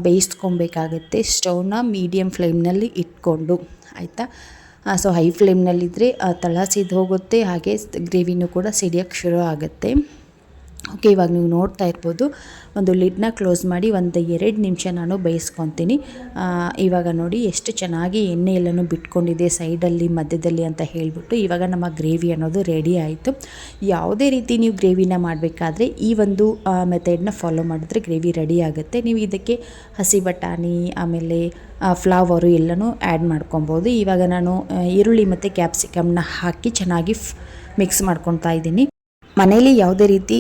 S1: ಬೇಯಿಸ್ಕೊಬೇಕಾಗತ್ತೆ, ಸ್ಟವ್ನ ಮೀಡಿಯಮ್ ಫ್ಲೇಮ್ನಲ್ಲಿ ಇಟ್ಕೊಂಡು, ಆಯಿತಾ. ಸೊ ಹೈ ಫ್ಲೇಮ್ನಲ್ಲಿದ್ದರೆ ತಳ ಸಿದ್ದು ಹೋಗುತ್ತೆ, ಹಾಗೆ ಗ್ರೇವಿನೂ ಕೂಡ ಸಿಡಿಯೋಕ್ಕೆ ಶುರು ಆಗುತ್ತೆ. ಓಕೆ, ಇವಾಗ ನೀವು ನೋಡ್ತಾ ಇರ್ಬೋದು, ಒಂದು ಲಿಡ್ನ ಕ್ಲೋಸ್ ಮಾಡಿ 1-2 ನಿಮಿಷ ನಾನು ಬೇಯಿಸ್ಕೊತೀನಿ. ಇವಾಗ ನೋಡಿ ಎಷ್ಟು ಚೆನ್ನಾಗಿ ಎಣ್ಣೆ ಎಲ್ಲನೂ ಬಿಟ್ಕೊಂಡಿದೆ ಸೈಡಲ್ಲಿ, ಮಧ್ಯದಲ್ಲಿ ಅಂತ ಹೇಳಿಬಿಟ್ಟು. ಇವಾಗ ನಮ್ಮ ಗ್ರೇವಿ ಅನ್ನೋದು ರೆಡಿ ಆಯಿತು. ಯಾವುದೇ ರೀತಿ ನೀವು ಗ್ರೇವಿನ ಮಾಡಬೇಕಾದ್ರೆ ಈ ಒಂದು ಮೆಥಡ್ನ ಫಾಲೋ ಮಾಡಿದ್ರೆ ಗ್ರೇವಿ ರೆಡಿ ಆಗುತ್ತೆ. ನೀವು ಇದಕ್ಕೆ ಹಸಿ ಬಟಾಣಿ, ಆಮೇಲೆ ಫ್ಲವರು ಎಲ್ಲನೂ ಆ್ಯಡ್ ಮಾಡ್ಕೊಬೋದು. ಇವಾಗ ನಾನು ಈರುಳ್ಳಿ ಮತ್ತು ಕ್ಯಾಪ್ಸಿಕಮ್ನ ಹಾಕಿ ಚೆನ್ನಾಗಿ ಮಿಕ್ಸ್ ಮಾಡ್ಕೊತಾ ಇದ್ದೀನಿ. ಮನೇಲಿ ಯಾವುದೇ ರೀತಿ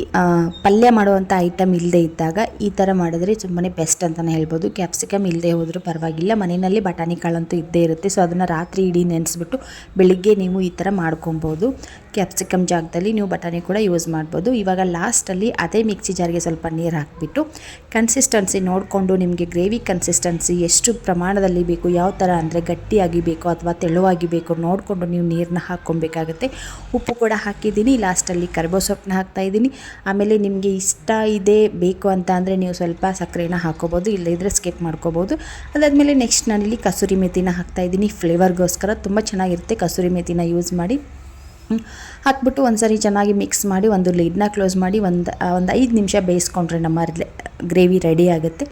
S1: ಪಲ್ಯ ಮಾಡುವಂಥ ಐಟಮ್ ಇಲ್ಲದೆ ಇದ್ದಾಗ ಈ ಥರ ಮಾಡಿದ್ರೆ ತುಂಬಾ ಬೆಸ್ಟ್ ಅಂತಲೇ ಹೇಳ್ಬೋದು. ಕ್ಯಾಪ್ಸಿಕಮ್ ಇಲ್ಲದೆ ಹೋದರೂ ಪರವಾಗಿಲ್ಲ, ಮನೆಯಲ್ಲಿ ಬಟಾಣಿ ಕಾಳಂತೂ ಇದ್ದೇ ಇರುತ್ತೆ. ಸೊ ಅದನ್ನು ರಾತ್ರಿ ಇಡೀ ನೆನೆಸ್ಬಿಟ್ಟು ಬೆಳಿಗ್ಗೆ ನೀವು ಈ ಥರ ಮಾಡ್ಕೊಬೋದು. ಕ್ಯಾಪ್ಸಿಕಮ್ ಜಾಗದಲ್ಲಿ ನೀವು ಬಟಾಣಿ ಕೂಡ ಯೂಸ್ ಮಾಡ್ಬೋದು. ಇವಾಗ ಲಾಸ್ಟಲ್ಲಿ ಅದೇ ಮಿಕ್ಸಿ ಜಾರಿಗೆ ಸ್ವಲ್ಪ ನೀರು ಹಾಕಿಬಿಟ್ಟು ಕನ್ಸಿಸ್ಟೆನ್ಸಿ ನೋಡಿಕೊಂಡು, ನಿಮಗೆ ಗ್ರೇವಿ ಕನ್ಸಿಸ್ಟೆನ್ಸಿ ಎಷ್ಟು ಪ್ರಮಾಣದಲ್ಲಿ ಬೇಕು, ಯಾವ ಥರ ಅಂದರೆ ಗಟ್ಟಿಯಾಗಿ ಬೇಕು ಅಥವಾ ತೆಳುವಾಗಿ ಬೇಕು ನೋಡಿಕೊಂಡು ನೀವು ನೀರನ್ನ ಹಾಕ್ಕೊಬೇಕಾಗುತ್ತೆ. ಉಪ್ಪು ಕೂಡ ಹಾಕಿದ್ದೀನಿ. ಲಾಸ್ಟಲ್ಲಿ ಕರಿಬೇವು ಸೊಪ್ಪನ್ನ ಹಾಕ್ತಾಯಿದ್ದೀನಿ. ಆಮೇಲೆ ನಿಮಗೆ ಇಷ್ಟ ಇದೆ ಬೇಕು ಅಂತ ಅಂದರೆ ನೀವು ಸ್ವಲ್ಪ ಸಕ್ಕರೆನ ಹಾಕ್ಕೋಬೋದು, ಇಲ್ಲದಿದ್ದರೆ ಸ್ಕಿಪ್ ಮಾಡ್ಕೋಬೋದು. ಅದಾದಮೇಲೆ ನೆಕ್ಸ್ಟ್ ನಾನಿಲ್ಲಿ ಕಸೂರಿ ಮೆಥಿನ ಹಾಕ್ತಾಯಿದ್ದೀನಿ. ಫ್ಲೇವರ್ಗೋಸ್ಕರ ತುಂಬ ಚೆನ್ನಾಗಿರುತ್ತೆ, ಕಸೂರಿ ಮೆಥಿನ ಯೂಸ್ ಮಾಡಿ. ಹಾಕ್ಬಿಟ್ಟು ಒಂದ್ಸರಿ ಚೆನ್ನಾಗಿ ಮಿಕ್ಸ್ ಮಾಡಿ ಒಂದು ಲಿಡ್ನ ಕ್ಲೋಸ್ ಮಾಡಿ ಒಂದು 5 ನಿಮಿಷ ಬೇಯಿಸ್ಕೊಂಡ್ರೆ ನಮ್ಮ ಗ್ರೇವಿ ರೆಡಿ ಆಗುತ್ತೆ.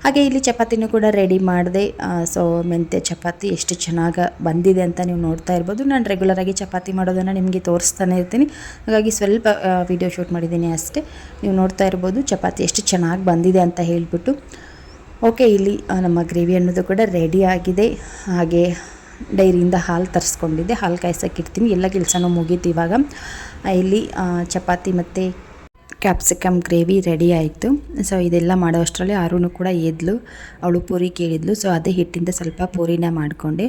S1: ಹಾಗೆ ಇಲ್ಲಿ ಚಪಾತಿನೂ ಕೂಡ ರೆಡಿ ಮಾಡಿದೆ. ಸೊ ಮೆಂತ್ಯ ಚಪಾತಿ ಎಷ್ಟು ಚೆನ್ನಾಗಿ ಬಂದಿದೆ ಅಂತ ನೀವು ನೋಡ್ತಾ ಇರ್ಬೋದು. ನಾನು ರೆಗ್ಯುಲರಾಗಿ ಚಪಾತಿ ಮಾಡೋದನ್ನು ನಿಮಗೆ ತೋರಿಸ್ತಾನೆ ಇರ್ತೀನಿ, ಹಾಗಾಗಿ ಸ್ವಲ್ಪ ವಿಡಿಯೋ ಶೂಟ್ ಮಾಡಿದ್ದೀನಿ ಅಷ್ಟೇ. ನೀವು ನೋಡ್ತಾ ಇರ್ಬೋದು ಚಪಾತಿ ಎಷ್ಟು ಚೆನ್ನಾಗಿ ಬಂದಿದೆ ಅಂತ ಹೇಳಿಬಿಟ್ಟು. ಓಕೆ, ಇಲ್ಲಿ ನಮ್ಮ ಗ್ರೇವಿ ಅನ್ನೋದು ಕೂಡ ರೆಡಿ ಆಗಿದೆ. ಹಾಗೆ ಡೈರಿಯಿಂದ ಹಾಲು ತರಿಸ್ಕೊಂಡಿದ್ದೆ, ಹಾಲು ಕಾಯ್ಸೋಕ್ಕಿಡ್ತೀನಿ. ಎಲ್ಲ ಕೆಲಸನೂ ಮುಗೀತು. ಇವಾಗ ಇಲ್ಲಿ ಚಪಾತಿ ಮತ್ತು ಕ್ಯಾಪ್ಸಿಕಮ್ ಗ್ರೇವಿ ರೆಡಿ ಆಯಿತು. ಸೊ ಇದೆಲ್ಲ ಮಾಡೋ ಅಷ್ಟರಲ್ಲಿ ಆರುನು ಕೂಡ ಎದ್ಲು, ಅವಳು ಪೂರಿ ಕೇಳಿದ್ಲು. ಸೊ ಅದೇ ಹಿಟ್ಟಿಂದ ಸ್ವಲ್ಪ ಪೂರಿನ ಮಾಡಿಕೊಂಡೆ.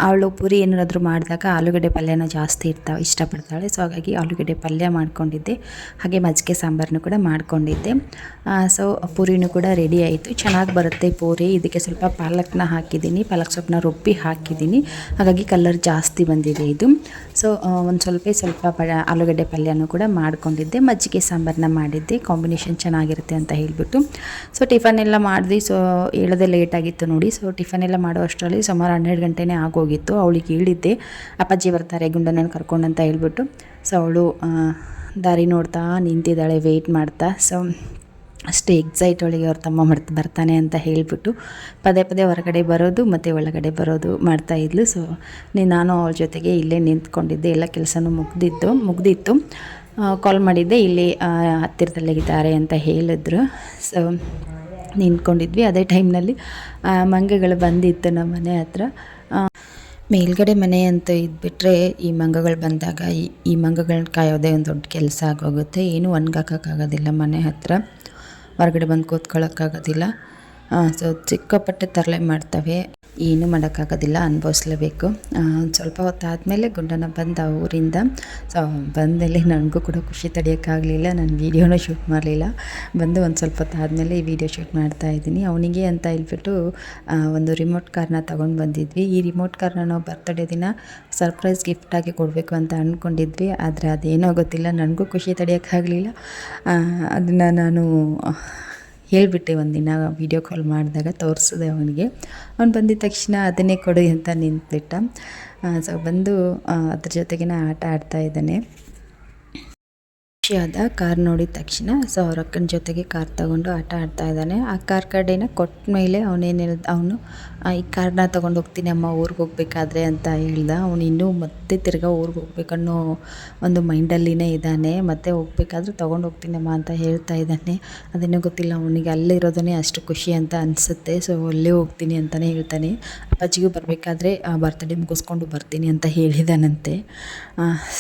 S1: ಅವಳು ಪೂರಿ ಏನಾದರೂ ಮಾಡಿದಾಗ ಆಲೂಗಡ್ಡೆ ಪಲ್ಯನ ಜಾಸ್ತಿ ಇಷ್ಟಪಡ್ತಾಳೆ. ಸೊ ಹಾಗಾಗಿ ಆಲೂಗಡ್ಡೆ ಪಲ್ಯ ಮಾಡ್ಕೊಂಡಿದ್ದೆ, ಹಾಗೆ ಮಜ್ಜಿಗೆ ಸಾಂಬಾರನ್ನು ಕೂಡ ಮಾಡ್ಕೊಂಡಿದ್ದೆ. ಸೊ ಪೂರಿನೂ ಕೂಡ ರೆಡಿ ಆಯಿತು. ಚೆನ್ನಾಗಿ ಬರುತ್ತೆ ಪೂರಿ. ಇದಕ್ಕೆ ಸ್ವಲ್ಪ ಪಾಲಕ್ನ ಹಾಕಿದ್ದೀನಿ, ಪಾಲಕ್ ಸೊಪ್ಪನ್ನ ರುಬ್ಬಿ ಹಾಕಿದ್ದೀನಿ, ಹಾಗಾಗಿ ಕಲರ್ ಜಾಸ್ತಿ ಬಂದಿದೆ ಇದು. ಸೊ ಒಂದು ಸ್ವಲ್ಪ ಆಲೂಗಡ್ಡೆ ಪಲ್ಯನೂ ಕೂಡ ಮಾಡ್ಕೊಂಡಿದ್ದೆ, ಮಜ್ಜಿಗೆ ಸಾಂಬಾರನ್ನ ಮಾಡಿದ್ದೆ. ಕಾಂಬಿನೇಷನ್ ಚೆನ್ನಾಗಿರುತ್ತೆ ಅಂತ ಹೇಳಿಬಿಟ್ಟು. ಸೊ ಟಿಫನ್ ಎಲ್ಲ ಮಾಡಿದ್ವಿ. ಸೊ ಹೇಳೋದೇ ಲೇಟಾಗಿತ್ತು ನೋಡಿ. ಸೊ ಟಿಫನ್ ಎಲ್ಲ ಮಾಡೋ ಅಷ್ಟರಲ್ಲಿ ಸುಮಾರು 12 ಗಂಟೆನೇ ಆಗೋಗಿತ್ತು. ಅವಳಿಗೆ ಹೇಳಿದ್ದೆ ಅಪ್ಪಾಜಿ ಬರ್ತಾರೆ ಗುಂಡಣ್ಣನ ಕರ್ಕೊಂಡು ಅಂತ ಹೇಳ್ಬಿಟ್ಟು. ಸೊ ಅವಳು ದಾರಿ ನೋಡ್ತಾ ನಿಂತಿದ್ದಾಳೆ ವೆಯ್ಟ್ ಮಾಡ್ತಾ. ಸೊ ಅಷ್ಟೇ ಎಕ್ಸೈಟ್ ಅವಳಿಗೆ, ಅವ್ರ ತಮ್ಮ ಬರ್ತಾನೆ ಅಂತ ಹೇಳಿಬಿಟ್ಟು ಪದೇ ಹೊರಗಡೆ ಬರೋದು ಮತ್ತು ಒಳಗಡೆ ಬರೋದು ಮಾಡ್ತಾಯಿದ್ಲು. ಸೊ ನಾನು ಅವಳ ಜೊತೆಗೆ ಇಲ್ಲೇ ನಿಂತ್ಕೊಂಡಿದ್ದೆ. ಎಲ್ಲ ಕೆಲಸನೂ ಮುಗ್ದಿತ್ತು. ಕಾಲ್ ಮಾಡಿದ್ದೆ, ಇಲ್ಲಿ ಹತ್ತಿರದಲ್ಲಿದ್ದಾರೆ ಅಂತ ಹೇಳಿದ್ರು. ಸೊ ನಿಂತ್ಕೊಂಡಿದ್ವಿ. ಅದೇ ಟೈಮ್ನಲ್ಲಿ ಮಂಗಗಳು ಬಂದಿತ್ತು ನಮ್ಮ ಮನೆ ಹತ್ರ. ಮೇಲ್ಗಡೆ ಮನೆ ಅಂತ ಇದ್ಬಿಟ್ರೆ ಈ ಮಂಗಗಳು ಬಂದಾಗ ಈ ಮಂಗಗಳನ್ನ ಕಾಯೋದೇ ಒಂದು ದೊಡ್ಡ ಕೆಲಸ ಆಗೋಗುತ್ತೆ. ಏನೂ ಒಣಗಾಕೋಕ್ಕಾಗೋದಿಲ್ಲ ಮನೆ ಹತ್ತಿರ, ಹೊರಗಡೆ ಬಂದು ಕೂತ್ಕೊಳ್ಳೋಕ್ಕಾಗೋದಿಲ್ಲ. ಸೊ ಸಿಕ್ಕಾಪಟ್ಟೆ ತರಲೆ ಮಾಡ್ತವೆ, ಏನೂ ಮಾಡೋಕ್ಕಾಗೋದಿಲ್ಲ, ಅನುಭವಿಸ್ಲೇಬೇಕು. ಸ್ವಲ್ಪ ಹೊತ್ತಾದಮೇಲೆ ಗುಂಡನ ಬಂದ ಊರಿಂದ. ಸೊ ಬಂದಮೇಲೆ ನನಗೂ ಕೂಡ ಖುಷಿ ತಡೆಯೋಕ್ಕಾಗಲಿಲ್ಲ, ನಾನು ವೀಡಿಯೋನೂ ಶೂಟ್ ಮಾಡಲಿಲ್ಲ. ಬಂದು ಒಂದು ಸ್ವಲ್ಪ ಹೊತ್ತಾದಮೇಲೆ ಈ ವಿಡಿಯೋ ಶೂಟ್ ಮಾಡ್ತಾಯಿದ್ದೀನಿ. ಅವನಿಗೆ ಅಂತ ಹೇಳ್ಬಿಟ್ಟು ಒಂದು ರಿಮೋಟ್ ಕಾರ್ನ ತೊಗೊಂಡು ಬಂದಿದ್ವಿ. ಈ ರಿಮೋಟ್ ಕಾರ್ನ ನಾವು ಬರ್ತಡೇ ದಿನ ಸರ್ಪ್ರೈಸ್ ಗಿಫ್ಟಾಗಿ ಕೊಡಬೇಕು ಅಂತ ಅಂದ್ಕೊಂಡಿದ್ವಿ. ಆದರೆ ಅದೇನೋ ಗೊತ್ತಿಲ್ಲ, ನನಗೂ ಖುಷಿ ತಡೆಯೋಕ್ಕಾಗಲಿಲ್ಲ. ಅದನ್ನು ನಾನು ಹೇಳಿಬಿಟ್ಟೆ ಒಂದಿನ ವೀಡಿಯೋ ಕಾಲ್ ಮಾಡಿದಾಗ, ತೋರಿಸಿದೆ ಅವನಿಗೆ. ಅವ್ನು ಬಂದಿದ್ದ ತಕ್ಷಣ ಅದನ್ನೇ ಕೊಡಿ ಅಂತ ನಿಂತುಬಿಟ್ಟ. ಸೊ ಬಂದು ಅದ್ರ ಜೊತೆಗೇ ಆಟ ಆಡ್ತಾಯಿದ್ದಾನೆ. ಖುಷಿಯಾದ ಕಾರ್ ನೋಡಿದ ತಕ್ಷಣ ಸೊ ಅವ್ರ ಅಕ್ಕನ ಜೊತೆಗೆ ಕಾರ್ ತಗೊಂಡು ಆಟ ಆಡ್ತಾ ಇದ್ದಾನೆ. ಆ ಕಾರ್ ಕಡೆನ ಕೊಟ್ಟ ಮೇಲೆ ಅವನು ಈ ಕಾರ್ನ ತೊಗೊಂಡು ಹೋಗ್ತೀನಿ ಅಮ್ಮ ಊರಿಗೆ ಹೋಗ್ಬೇಕಾದ್ರೆ ಅಂತ ಹೇಳ್ದ. ಅವನು ಇನ್ನೂ ಮತ್ತೆ ತಿರ್ಗಾ ಊರಿಗೆ ಹೋಗ್ಬೇಕನ್ನೋ ಒಂದು ಮೈಂಡಲ್ಲಿನೇ ಇದ್ದಾನೆ. ಮತ್ತೆ ಹೋಗ್ಬೇಕಾದ್ರೆ ತೊಗೊಂಡು ಹೋಗ್ತೀನಮ್ಮ ಅಂತ ಹೇಳ್ತಾ ಇದ್ದಾನೆ. ಅದೇನೋ ಗೊತ್ತಿಲ್ಲ, ಅವನಿಗೆ ಅಲ್ಲಿರೋದೇ ಅಷ್ಟು ಖುಷಿ ಅಂತ ಅನಿಸುತ್ತೆ. ಸೊ ಅಲ್ಲೇ ಹೋಗ್ತೀನಿ ಅಂತಲೇ ಹೇಳ್ತಾನೆ. ಅಪ್ಪಾಜಿಗೂ ಬರಬೇಕಾದ್ರೆ ಬರ್ತಡೇ ಮುಗಿಸ್ಕೊಂಡು ಬರ್ತೀನಿ ಅಂತ ಹೇಳಿದಾನಂತೆ.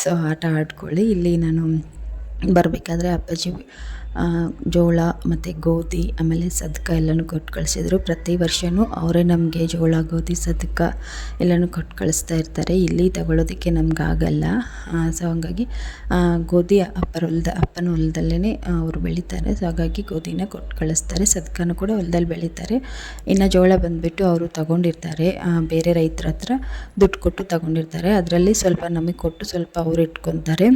S1: ಸೊ ಆಟ ಆಡ್ಕೊಳ್ಳಿ. ಇಲ್ಲಿ ನಾನು ಬರಬೇಕಾದ್ರೆ ಅಪ್ಪಾಜಿ ಜೋಳ ಮತ್ತು ಗೋಧಿ ಆಮೇಲೆ ಸದ್ಕ ಎಲ್ಲನೂ ಕೊಟ್ಟು ಕಳಿಸಿದ್ರು. ಪ್ರತಿ ವರ್ಷವೂ ಅವರೇ ನಮಗೆ ಜೋಳ, ಗೋಧಿ, ಸದ್ಕ ಎಲ್ಲನೂ ಕೊಟ್ಟು ಕಳಿಸ್ತಾ ಇರ್ತಾರೆ. ಇಲ್ಲಿ ತಗೊಳ್ಳೋದಕ್ಕೆ ನಮಗಾಗಲ್ಲ. ಸೊ ಹಾಗಾಗಿ ಗೋಧಿ ಅಪ್ಪನ ಹೊಲದಲ್ಲೇ ಅವರು ಬೆಳೀತಾರೆ. ಸೊ ಹಾಗಾಗಿ ಗೋಧಿನ ಕೊಟ್ಟು ಕಳಿಸ್ತಾರೆ. ಸದ್ಕನೂ ಕೂಡ ಹೊಲದಲ್ಲಿ ಬೆಳೀತಾರೆ. ಇನ್ನು ಜೋಳ ಬಂದುಬಿಟ್ಟು ಅವರು ತಗೊಂಡಿರ್ತಾರೆ, ಬೇರೆ ರೈತರ ಹತ್ರ ದುಡ್ಡು ಕೊಟ್ಟು ತಗೊಂಡಿರ್ತಾರೆ. ಅದರಲ್ಲಿ ಸ್ವಲ್ಪ ನಮಗೆ ಕೊಟ್ಟು ಸ್ವಲ್ಪ ಅವರು ಇಟ್ಕೊತಾರೆ.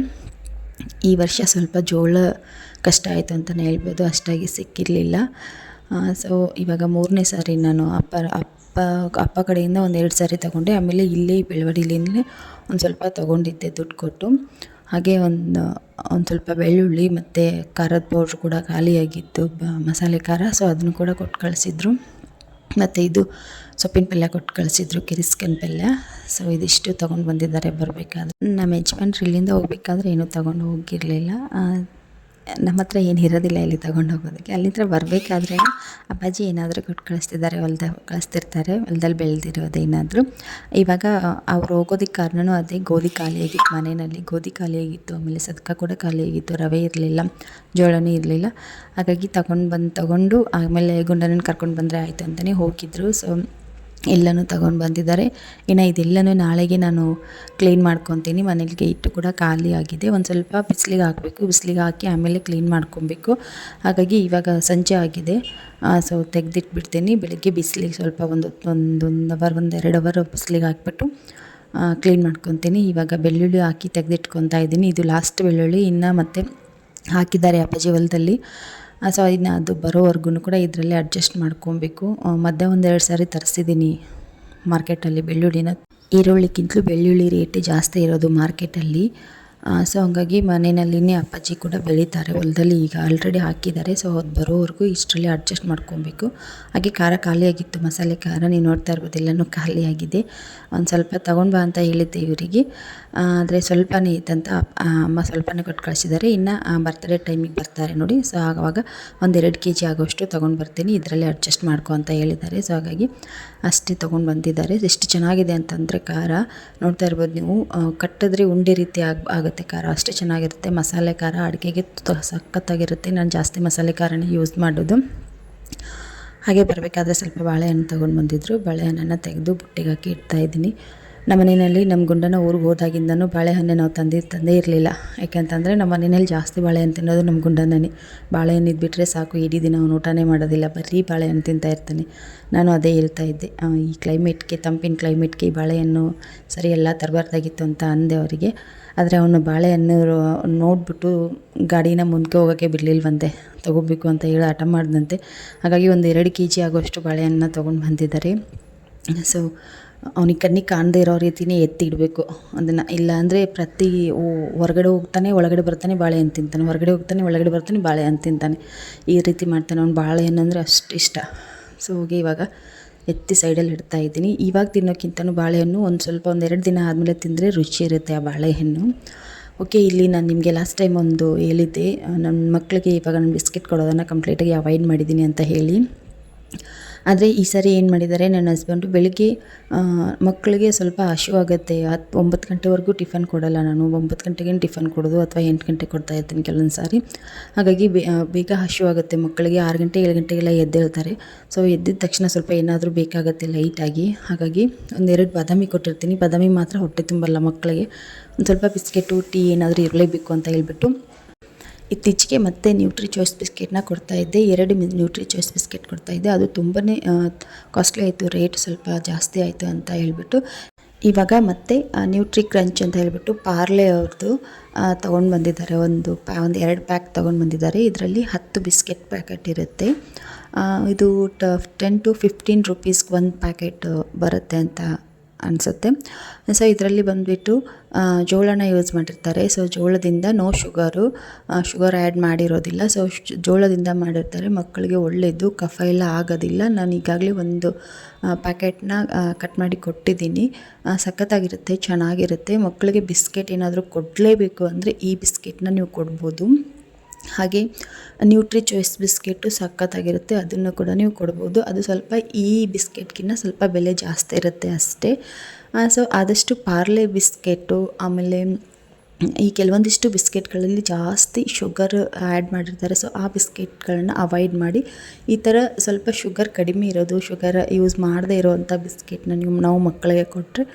S1: ಈ ವರ್ಷ ಸ್ವಲ್ಪ ಜೋಳ ಕಷ್ಟ ಆಯಿತು ಅಂತಲೇ ಹೇಳ್ಬೋದು, ಅಷ್ಟಾಗಿ ಸಿಕ್ಕಿರಲಿಲ್ಲ. ಸೊ ಇವಾಗ 3ನೇ ಸಾರಿ ನಾನು ಅಪ್ಪ ಕಡೆಯಿಂದ ಒಂದು 2 ಸಾರಿ ತೊಗೊಂಡೆ. ಆಮೇಲೆ ಇಲ್ಲಿ ಬೆಳವಡಿಲಿಂದಲೇ ಒಂದು ಸ್ವಲ್ಪ ತೊಗೊಂಡಿದ್ದೆ ದುಡ್ಡು ಕೊಟ್ಟು. ಹಾಗೆ ಒಂದು ಸ್ವಲ್ಪ ಬೆಳ್ಳುಳ್ಳಿ ಮತ್ತು ಖಾರದ ಪೌಡ್ರ್ ಕೂಡ ಖಾಲಿಯಾಗಿತ್ತು, ಮಸಾಲೆ ಖಾರ. ಸೊ ಅದನ್ನು ಕೂಡ ಕೊಟ್ಟು ಕಳಿಸಿದ್ರು. ಮತ್ತು ಇದು ಸೊಪ್ಪಿನ ಪಲ್ಯ ಕೊಟ್ಟು ಕಳಿಸಿದ್ರು, ಕಿರಿಸ್ಕನ್ ಪಲ್ಯ. ಸೊ ಇದಿಷ್ಟು ತೊಗೊಂಡು ಬಂದಿದ್ದಾರೆ ಬರಬೇಕಾದ್ರೆ. ನಮ್ಮ ಯಜಮಾನ್ರು ಇಲ್ಲಿಂದ ಹೋಗ್ಬೇಕಾದ್ರೆ ಏನೂ ತೊಗೊಂಡು ಹೋಗಿರಲಿಲ್ಲ. ನಮ್ಮ ಹತ್ರ ಏನು ಇರೋದಿಲ್ಲ ಇಲ್ಲಿ ತೊಗೊಂಡು ಹೋಗೋದಕ್ಕೆ. ಅಲ್ಲಿಂದ ಬರಬೇಕಾದ್ರೆ ಅಪ್ಪಾಜಿ ಏನಾದರೂ ಕೊಟ್ಟು ಕಳಿಸ್ತಿರ್ತಾರೆ, ಹೊಲದಲ್ಲಿ ಬೆಳೆದಿರೋದೇನಾದರೂ. ಇವಾಗ ಅವ್ರು ಹೋಗೋದಕ್ಕೆ ಕಾರಣವೂ ಅದೇ, ಗೋಧಿ ಖಾಲಿಯಾಗಿತ್ತು ಮನೆಯಲ್ಲಿ. ಗೋಧಿ ಖಾಲಿಯಾಗಿತ್ತು, ಆಮೇಲೆ ಸದ್ಕ ಕೂಡ ಖಾಲಿಯಾಗಿತ್ತು, ರವೆ ಇರಲಿಲ್ಲ, ಜೋಳನೂ ಇರಲಿಲ್ಲ. ಹಾಗಾಗಿ ತಗೊಂಡು ಆಮೇಲೆ ಗುಂಡನನ್ನು ಕರ್ಕೊಂಡು ಬಂದರೆ ಆಯಿತು ಅಂತಲೇ ಹೋಗಿದ್ರು. ಸೊ ಎಲ್ಲನೂ ತಗೊಂಡು ಬಂದಿದ್ದಾರೆ. ಇನ್ನು ಇದೆಲ್ಲನೂ ನಾಳೆಗೆ ನಾನು ಕ್ಲೀನ್ ಮಾಡ್ಕೊತೀನಿ. ಮನೆಗೆ ಹಿಟ್ಟು ಕೂಡ ಖಾಲಿ ಆಗಿದೆ. ಒಂದು ಸ್ವಲ್ಪ ಬಿಸಿಲಿಗೆ ಹಾಕಬೇಕು, ಬಿಸಿಲಿಗೆ ಹಾಕಿ ಆಮೇಲೆ ಕ್ಲೀನ್ ಮಾಡ್ಕೊಬೇಕು. ಹಾಗಾಗಿ ಇವಾಗ ಸಂಜೆ ಆಗಿದೆ. ಸೊ ತೆಗೆದಿಟ್ಬಿಡ್ತೀನಿ. ಬೆಳಗ್ಗೆ ಬಿಸಿಲಿಗೆ ಸ್ವಲ್ಪ ಒಂದು 1 ಅವರ್ ಬಿಸಿಲಿಗೆ ಹಾಕ್ಬಿಟ್ಟು ಕ್ಲೀನ್ ಮಾಡ್ಕೊತೀನಿ. ಇವಾಗ ಬೆಳ್ಳುಳ್ಳಿ ಹಾಕಿ ತೆಗೆದಿಟ್ಕೊತಾ ಇದ್ದೀನಿ. ಇದು ಲಾಸ್ಟ್ ಬೆಳ್ಳುಳ್ಳಿ, ಇನ್ನು ಮತ್ತೆ ಹಾಕಿದ್ದಾರೆ ಅಪ್ಪಾಜಿ ಹೊಲದಲ್ಲಿ. ಸೊ ಇನ್ನು ಅದು ಬರೋವರೆಗೂ ಕೂಡ ಇದರಲ್ಲೇ ಅಡ್ಜಸ್ಟ್ ಮಾಡ್ಕೊಬೇಕು. ಮಧ್ಯೆ 1-2 ಸಾರಿ ತರಿಸಿದ್ದೀನಿ ಮಾರ್ಕೆಟಲ್ಲಿ ಬೆಳ್ಳುಳ್ಳಿನ. ಈರುಳ್ಳಿಗಿಂತಲೂ ಬೆಳ್ಳುಳ್ಳಿ ರೇಟ್ ಜಾಸ್ತಿ ಇರೋದು ಮಾರ್ಕೆಟಲ್ಲಿ. ಸೊ ಹಂಗಾಗಿ ಮನೆಯಲ್ಲಿನೇ ಅಪ್ಪಾಜಿ ಕೂಡ ಬೆಳೀತಾರೆ ಹೊಲದಲ್ಲಿ. ಈಗ ಆಲ್ರೆಡಿ ಹಾಕಿದ್ದಾರೆ. ಸೊ ಅದು ಬರೋವರೆಗೂ ಇಷ್ಟರಲ್ಲಿ ಅಡ್ಜಸ್ಟ್ ಮಾಡ್ಕೊಬೇಕು. ಹಾಗೆ ಖಾರ ಖಾಲಿಯಾಗಿತ್ತು, ಮಸಾಲೆ ಖಾರ ನೀವು ನೋಡ್ತಾ ಇರ್ಬೋದು, ಎಲ್ಲನೂ ಖಾಲಿಯಾಗಿದೆ. ಒಂದು ಸ್ವಲ್ಪ ತೊಗೊಂಡು ಬಾ ಅಂತ ಹೇಳಿದ್ದೆ ಇವರಿಗೆ, ಆದರೆ ಸ್ವಲ್ಪನೇ ಇತ್ತಂತ ಅಮ್ಮ ಸ್ವಲ್ಪನೇ ಕೊಟ್ಟು ಕಳಿಸಿದ್ದಾರೆ. ಇನ್ನು ಬರ್ತಡೇ ಟೈಮಿಗೆ ಬರ್ತಾರೆ ನೋಡಿ. ಸೊ ಆವಾಗ 1-2 kg ಆಗೋಷ್ಟು ತೊಗೊಂಡು ಬರ್ತೀನಿ, ಇದರಲ್ಲೇ ಅಡ್ಜಸ್ಟ್ ಮಾಡ್ಕೊ ಅಂತ ಹೇಳಿದ್ದಾರೆ. ಸೊ ಹಾಗಾಗಿ ಅಷ್ಟೇ ತೊಗೊಂಡು ಬಂದಿದ್ದಾರೆ. ಎಷ್ಟು ಚೆನ್ನಾಗಿದೆ ಅಂತಂದರೆ ಖಾರ ನೋಡ್ತಾ ಇರ್ಬೋದು ನೀವು, ಕಟ್ಟಿದ್ರೆ ಉಂಡೆ ರೀತಿ ಆಗುತ್ತೆ ಖಾರ, ಅಷ್ಟು ಚೆನ್ನಾಗಿರುತ್ತೆ. ಮಸಾಲೆ ಖಾರ ಅಡುಗೆಗೆ ಸಖತ್ತಾಗಿರುತ್ತೆ. ನಾನು ಜಾಸ್ತಿ ಮಸಾಲೆ ಖಾರನೇ ಯೂಸ್ ಮಾಡೋದು. ಹಾಗೆ ಬರಬೇಕಾದ್ರೆ ಸ್ವಲ್ಪ ಬಾಳೆಹಣ್ಣು ತೊಗೊಂಡು ಬಂದಿದ್ದರು. ಬಾಳೆಹಣ್ಣನ್ನು ತೆಗೆದು ಬುಟ್ಟಿಗೆ ಹಾಕಿ ಇಡ್ತಾಯಿದ್ದೀನಿ. ನಮ್ಮ ಮನೆಯಲ್ಲಿ ನಮ್ಮ ಗುಂಡನ ಊರಿಗೆ ಹೋದಾಗಿಂದನೂ ಬಾಳೆಹಣ್ಣು ನಾವು ತಂದೇ ಇರಲಿಲ್ಲ. ಯಾಕೆಂತಂದರೆ ನಮ್ಮ ಮನೆಯಲ್ಲಿ ಜಾಸ್ತಿ ಬಾಳೆಹಣ್ಣು ತಿನ್ನೋದು ನಮ್ಮ ಗುಂಡನೇ. ಬಾಳೆಹಣ್ಣು ಇದ್ಬಿಟ್ರೆ ಸಾಕು, ಇಡೀ ದಿನ ಅವನು ಊಟನೇ ಮಾಡೋದಿಲ್ಲ, ಬರೀ ಬಾಳೆಹಣ್ಣು ತಿಂತಾ ಇರ್ತಾನೆ. ನಾನು ಅದೇ ಹೇಳ್ತಾಯಿದ್ದೆ, ಈ ಕ್ಲೈಮೇಟ್ಗೆ, ತಂಪಿನ ಕ್ಲೈಮೇಟ್ಗೆ ಈ ಬಾಳೆಹಣ್ಣು ಸರಿ ಎಲ್ಲ ತರಬಾರ್ದಾಗಿತ್ತು ಅಂತ ಅಂದೆ ಅವರಿಗೆ. ಆದರೆ ಅವನು ಬಾಳೆಹಣ್ಣು ನೋಡಿಬಿಟ್ಟು ಗಾಡಿನ ಮುಂದಕ್ಕೆ ಹೋಗೋಕ್ಕೆ ಬಿಡಲಿಲ್ವಂತೆ, ತೊಗೋಬೇಕು ಅಂತ ಹೇಳಿ ಹಠ ಮಾಡಿದಂತೆ. ಹಾಗಾಗಿ 1-2 kg ಆಗೋಷ್ಟು ಬಾಳೆಹಣ್ಣನ್ನ ತೊಗೊಂಡು ಬಂದಿದ್ದಾರೆ. ಸೊ ಅವನಿಗೆ ಕಣ್ಣಿಗೆ ಕಾಣದೇ ಇರೋ ರೀತಿಯೇ ಎತ್ತಿಡಬೇಕು ಅದನ್ನು. ಇಲ್ಲ ಅಂದರೆ ಹೊರಗಡೆ ಹೋಗ್ತಾನೆ, ಒಳಗಡೆ ಬರ್ತಾನೆ, ಬಾಳೆಹಣ್ಣು ತಿಂತಾನೆ, ಹೊರಗಡೆ ಹೋಗ್ತಾನೆ, ಒಳಗಡೆ ಬರ್ತಾನೆ, ಬಾಳೆಹಣ್ಣು ತಿಂತಾನೆ. ಈ ರೀತಿ ಮಾಡ್ತಾನೆ. ಅವ್ನು ಬಾಳೆಹಣ್ಣು ಅಂದರೆ ಅಷ್ಟು ಇಷ್ಟ. ಸೊ ಹೋಗಿ ಇವಾಗ ಎತ್ತಿ ಸೈಡಲ್ಲಿ ಇಡ್ತಾಯಿದ್ದೀನಿ. ಇವಾಗ ತಿನ್ನೋಕ್ಕಿಂತನೂ ಬಾಳೆಹಣ್ಣು ಒಂದು 1-2 ದಿನ ಆದಮೇಲೆ ತಿಂದರೆ ರುಚಿ ಇರುತ್ತೆ ಆ ಬಾಳೆಹಣ್ಣು. ಓಕೆ, ಇಲ್ಲಿ ನಾನು ನಿಮಗೆ ಲಾಸ್ಟ್ ಟೈಮ್ ಒಂದು ಹೇಳಿದ್ದೆ, ನನ್ನ ಮಕ್ಕಳಿಗೆ ಇವಾಗ ನಾನು ಬಿಸ್ಕೆಟ್ ಕೊಡೋದನ್ನು ಕಂಪ್ಲೀಟಾಗಿ ಅವಾಯ್ಡ್ ಮಾಡಿದ್ದೀನಿ ಅಂತ ಹೇಳಿ. ಆದರೆ ಈ ಸಾರಿ ಏನು ಮಾಡಿದ್ದಾರೆ ನನ್ನ ಹಸ್ಬೆಂಡು, ಬೆಳಿಗ್ಗೆ ಮಕ್ಕಳಿಗೆ ಸ್ವಲ್ಪ ಹಸಿವಾಗುತ್ತೆ, 9 ಗಂಟೆವರೆಗೂ ಟಿಫನ್ ಕೊಡೋಲ್ಲ ನಾನು, 9 ಗಂಟೆಗೇನು ಟಿಫನ್ ಕೊಡೋದು ಅಥವಾ 8 ಗಂಟೆಗೆ ಕೊಡ್ತಾ ಇರ್ತೀನಿ ಕೆಲವೊಂದು ಸಾರಿ. ಹಾಗಾಗಿ ಬೇಗ ಹಸಿವಾಗುತ್ತೆ ಮಕ್ಕಳಿಗೆ, 6 ಗಂಟೆ 7 ಗಂಟೆಗೆಲ್ಲ ಎದ್ದೇಳ್ತಾರೆ. ಸೊ ಎದ್ದಿದ ತಕ್ಷಣ ಸ್ವಲ್ಪ ಏನಾದರೂ ಬೇಕಾಗುತ್ತೆ ಲೈಟಾಗಿ. ಹಾಗಾಗಿ ಒಂದೆರಡು ಬಾದಾಮಿ ಕೊಟ್ಟಿರ್ತೀನಿ. ಬಾದಾಮಿ ಮಾತ್ರ ಹೊಟ್ಟೆ ತುಂಬಲ್ಲ ಮಕ್ಕಳಿಗೆ, ಒಂದು ಸ್ವಲ್ಪ ಬಿಸ್ಕೆಟು ಟೀ ಏನಾದರೂ ಇರಲೇಬೇಕು ಅಂತ ಹೇಳ್ಬಿಟ್ಟು ಇತ್ತೀಚೆಗೆ ಮತ್ತೆ ನ್ಯೂಟ್ರಿ ಚಾಯ್ಸ್ ಬಿಸ್ಕೆಟ್ನ ಕೊಡ್ತಾಯಿದ್ದೆ. 2 ನ್ಯೂಟ್ರಿ ಚಾಯ್ಸ್ ಬಿಸ್ಕೆಟ್ ಕೊಡ್ತಾಯಿದ್ದೆ. ಅದು ತುಂಬಾ ಕಾಸ್ಟ್ಲಿ ಆಯಿತು, ರೇಟ್ ಸ್ವಲ್ಪ ಜಾಸ್ತಿ ಆಯಿತು ಅಂತ ಹೇಳ್ಬಿಟ್ಟು ಇವಾಗ ಮತ್ತೆ ನ್ಯೂಟ್ರಿ ಕ್ರಂಚ್ ಅಂತ ಹೇಳ್ಬಿಟ್ಟು ಪಾರ್ಲೆ ಅವ್ರದ್ದು ತೊಗೊಂಡು ಬಂದಿದ್ದಾರೆ. ಒಂದು 2 ಪ್ಯಾಕ್ ತೊಗೊಂಡು ಬಂದಿದ್ದಾರೆ. ಇದರಲ್ಲಿ 10 ಬಿಸ್ಕೆಟ್ ಪ್ಯಾಕೆಟ್ ಇರುತ್ತೆ. ಇದು 10 to 15 ರುಪೀಸ್ಗೆ ಒಂದು ಪ್ಯಾಕೆಟ್ ಬರುತ್ತೆ ಅಂತ ಅನಿಸುತ್ತೆ. ಸೊ ಇದರಲ್ಲಿ ಬಂದುಬಿಟ್ಟು ಜೋಳನ ಯೂಸ್ ಮಾಡಿರ್ತಾರೆ. ಸೊ ಜೋಳದಿಂದ ನೋ ಶುಗರ್ ಆ್ಯಡ್ ಮಾಡಿರೋದಿಲ್ಲ. ಸೊ ಜೋಳದಿಂದ ಮಾಡಿರ್ತಾರೆ, ಮಕ್ಕಳಿಗೆ ಒಳ್ಳೆಯದು, ಕಫ ಎಲ್ಲ ಆಗೋದಿಲ್ಲ. ನಾನು ಈಗಾಗಲೇ ಒಂದು ಪ್ಯಾಕೆಟ್ನ ಕಟ್ ಮಾಡಿ ಕೊಟ್ಟಿದ್ದೀನಿ. ಸಖತ್ತಾಗಿರುತ್ತೆ, ಚೆನ್ನಾಗಿರುತ್ತೆ. ಮಕ್ಕಳಿಗೆ ಬಿಸ್ಕೆಟ್ ಏನಾದರೂ ಕೊಡಲೇಬೇಕು ಅಂದರೆ ಈ ಬಿಸ್ಕೆಟ್ನ ನೀವು ಕೊಡ್ಬೋದು. ಹಾಗೆ ನ್ಯೂಟ್ರಿ ಚಾಯ್ಸ್ ಬಿಸ್ಕೆಟು ಸಖತ್ತಾಗಿರುತ್ತೆ, ಅದನ್ನು ಕೂಡ ನೀವು ಕೊಡ್ಬೋದು. ಅದು ಸ್ವಲ್ಪ ಈ ಬಿಸ್ಕೆಟ್ಗಿನ್ನ ಸ್ವಲ್ಪ ಬೆಲೆ ಜಾಸ್ತಿ ಇರುತ್ತೆ ಅಷ್ಟೇ. ಸೊ ಆದಷ್ಟು ಪಾರ್ಲೆ ಬಿಸ್ಕೆಟು, ಆಮೇಲೆ ಈ ಕೆಲವೊಂದಿಷ್ಟು ಬಿಸ್ಕೆಟ್ಗಳಲ್ಲಿ ಜಾಸ್ತಿ ಶುಗರ್ ಆ್ಯಡ್ ಮಾಡಿರ್ತಾರೆ. ಸೊ ಆ ಬಿಸ್ಕೆಟ್ಗಳನ್ನ ಅವಾಯ್ಡ್ ಮಾಡಿ, ಈ ಥರ ಸ್ವಲ್ಪ ಶುಗರ್ ಕಡಿಮೆ ಇರೋದು, ಶುಗರ್ ಯೂಸ್ ಮಾಡದೇ ಇರೋವಂಥ ಬಿಸ್ಕೆಟ್ನ ನಾವು ಮಕ್ಕಳಿಗೆ ಕೊಟ್ಟರೆ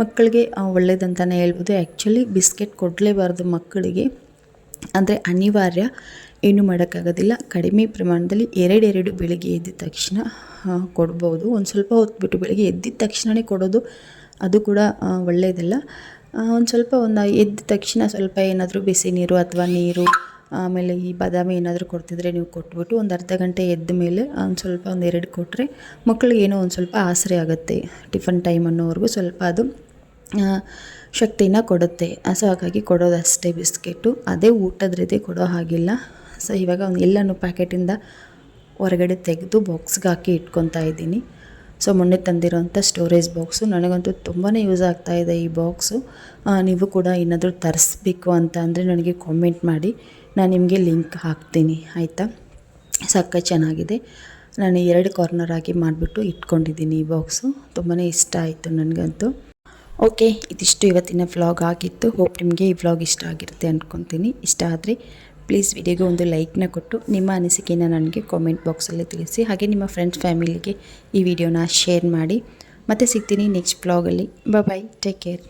S1: ಮಕ್ಕಳಿಗೆ ಒಳ್ಳೇದಂತಲೇ ಹೇಳ್ಬೋದು. ಆ್ಯಕ್ಚುಲಿ ಬಿಸ್ಕೆಟ್ ಕೊಡಲೇಬಾರ್ದು ಮಕ್ಕಳಿಗೆ, ಅಂದರೆ ಅನಿವಾರ್ಯ, ಏನೂ ಮಾಡೋಕ್ಕಾಗೋದಿಲ್ಲ. ಕಡಿಮೆ ಪ್ರಮಾಣದಲ್ಲಿ 2 ಬೆಳಿಗ್ಗೆ ಎದ್ದಿದ ತಕ್ಷಣ ಕೊಡ್ಬೋದು. ಒಂದು ಸ್ವಲ್ಪ ಹೊತ್ತು ಬಿಟ್ಟು ಬೆಳಿಗ್ಗೆ ಎದ್ದಿದ ತಕ್ಷಣವೇ ಕೊಡೋದು, ಅದು ಕೂಡ ಒಳ್ಳೆಯದಲ್ಲ. ಒಂದು ಎದ್ದ ತಕ್ಷಣ ಸ್ವಲ್ಪ ಏನಾದರೂ ಬಿಸಿ ನೀರು ಅಥವಾ ನೀರು, ಆಮೇಲೆ ಈ ಬಾದಾಮಿ ಏನಾದರೂ ಕೊಡ್ತಿದ್ರೆ ನೀವು ಕೊಟ್ಬಿಟ್ಟು ಒಂದು ಅರ್ಧ ಗಂಟೆ ಎದ್ದ ಮೇಲೆ ಒಂದು 2 ಕೊಟ್ಟರೆ ಮಕ್ಕಳಿಗೆ ಏನೋ ಒಂದು ಸ್ವಲ್ಪ ಆಸರೆ ಆಗುತ್ತೆ. ಟಿಫನ್ ಟೈಮ್ ಅನ್ನೋವರೆಗೂ ಸ್ವಲ್ಪ ಅದು ಶಕ್ತಿನ ಕೊಡುತ್ತೆ. ಸೊ ಹಾಗಾಗಿ ಕೊಡೋದಷ್ಟೇ ಬಿಸ್ಕೆಟು, ಅದೇ ಊಟದ ರೀತಿ ಕೊಡೋ ಹಾಗಿಲ್ಲ. ಸೊ ಇವಾಗ ಎಲ್ಲನೂ ಪ್ಯಾಕೆಟಿಂದ ಹೊರಗಡೆ ತೆಗೆದು ಬಾಕ್ಸ್ಗೆ ಹಾಕಿ ಇಟ್ಕೊತಾ ಇದ್ದೀನಿ. ಸೊ ಮೊನ್ನೆ ತಂದಿರೋಂಥ ಸ್ಟೋರೇಜ್ ಬಾಕ್ಸು ನನಗಂತೂ ತುಂಬಾ ಯೂಸ್ ಆಗ್ತಾಯಿದೆ ಈ ಬಾಕ್ಸು. ನೀವು ಕೂಡ ಏನಾದರೂ ತರಿಸ್ಬೇಕು ಅಂತ ಅಂದರೆ ನನಗೆ ಕಾಮೆಂಟ್ ಮಾಡಿ, ನಾನು ನಿಮಗೆ ಲಿಂಕ್ ಹಾಕ್ತೀನಿ, ಆಯಿತಾ. ಸಕ್ಕ ಚೆನ್ನಾಗಿದೆ. ನಾನು 2 ಕಾರ್ನರ್ ಆಗಿ ಮಾಡಿಬಿಟ್ಟು ಇಟ್ಕೊಂಡಿದ್ದೀನಿ ಈ ಬಾಕ್ಸು. ತುಂಬಾ ಇಷ್ಟ ಆಯಿತು ನನಗಂತೂ. ಓಕೆ, ಇದಿಷ್ಟು ಇವತ್ತಿನ ವ್ಲಾಗ್ ಆಗಿತ್ತು. ಹೋಪ್ ನಿಮಗೆ ಈ ವ್ಲಾಗ್ ಇಷ್ಟ ಆಗಿರುತ್ತೆ ಅಂದ್ಕೊತೀನಿ. ಇಷ್ಟ ಆದರೆ ಪ್ಲೀಸ್ ವಿಡಿಯೋಗೆ ಒಂದು ಲೈಕ್ನ ಕೊಟ್ಟು ನಿಮ್ಮ ಅನಿಸಿಕೆನ ನನಗೆ ಕಾಮೆಂಟ್ ಬಾಕ್ಸಲ್ಲಿ ತಿಳಿಸಿ. ಹಾಗೆ ನಿಮ್ಮ ಫ್ರೆಂಡ್ಸ್ ಫ್ಯಾಮಿಲಿಗೆ ಈ ವಿಡಿಯೋನ ಶೇರ್ ಮಾಡಿ. ಮತ್ತೆ ಸಿಗ್ತೀನಿ ನೆಕ್ಸ್ಟ್ ವ್ಲಾಗಲ್ಲಿ. ಬಾಯ್, ಟೇಕ್ ಕೇರ್.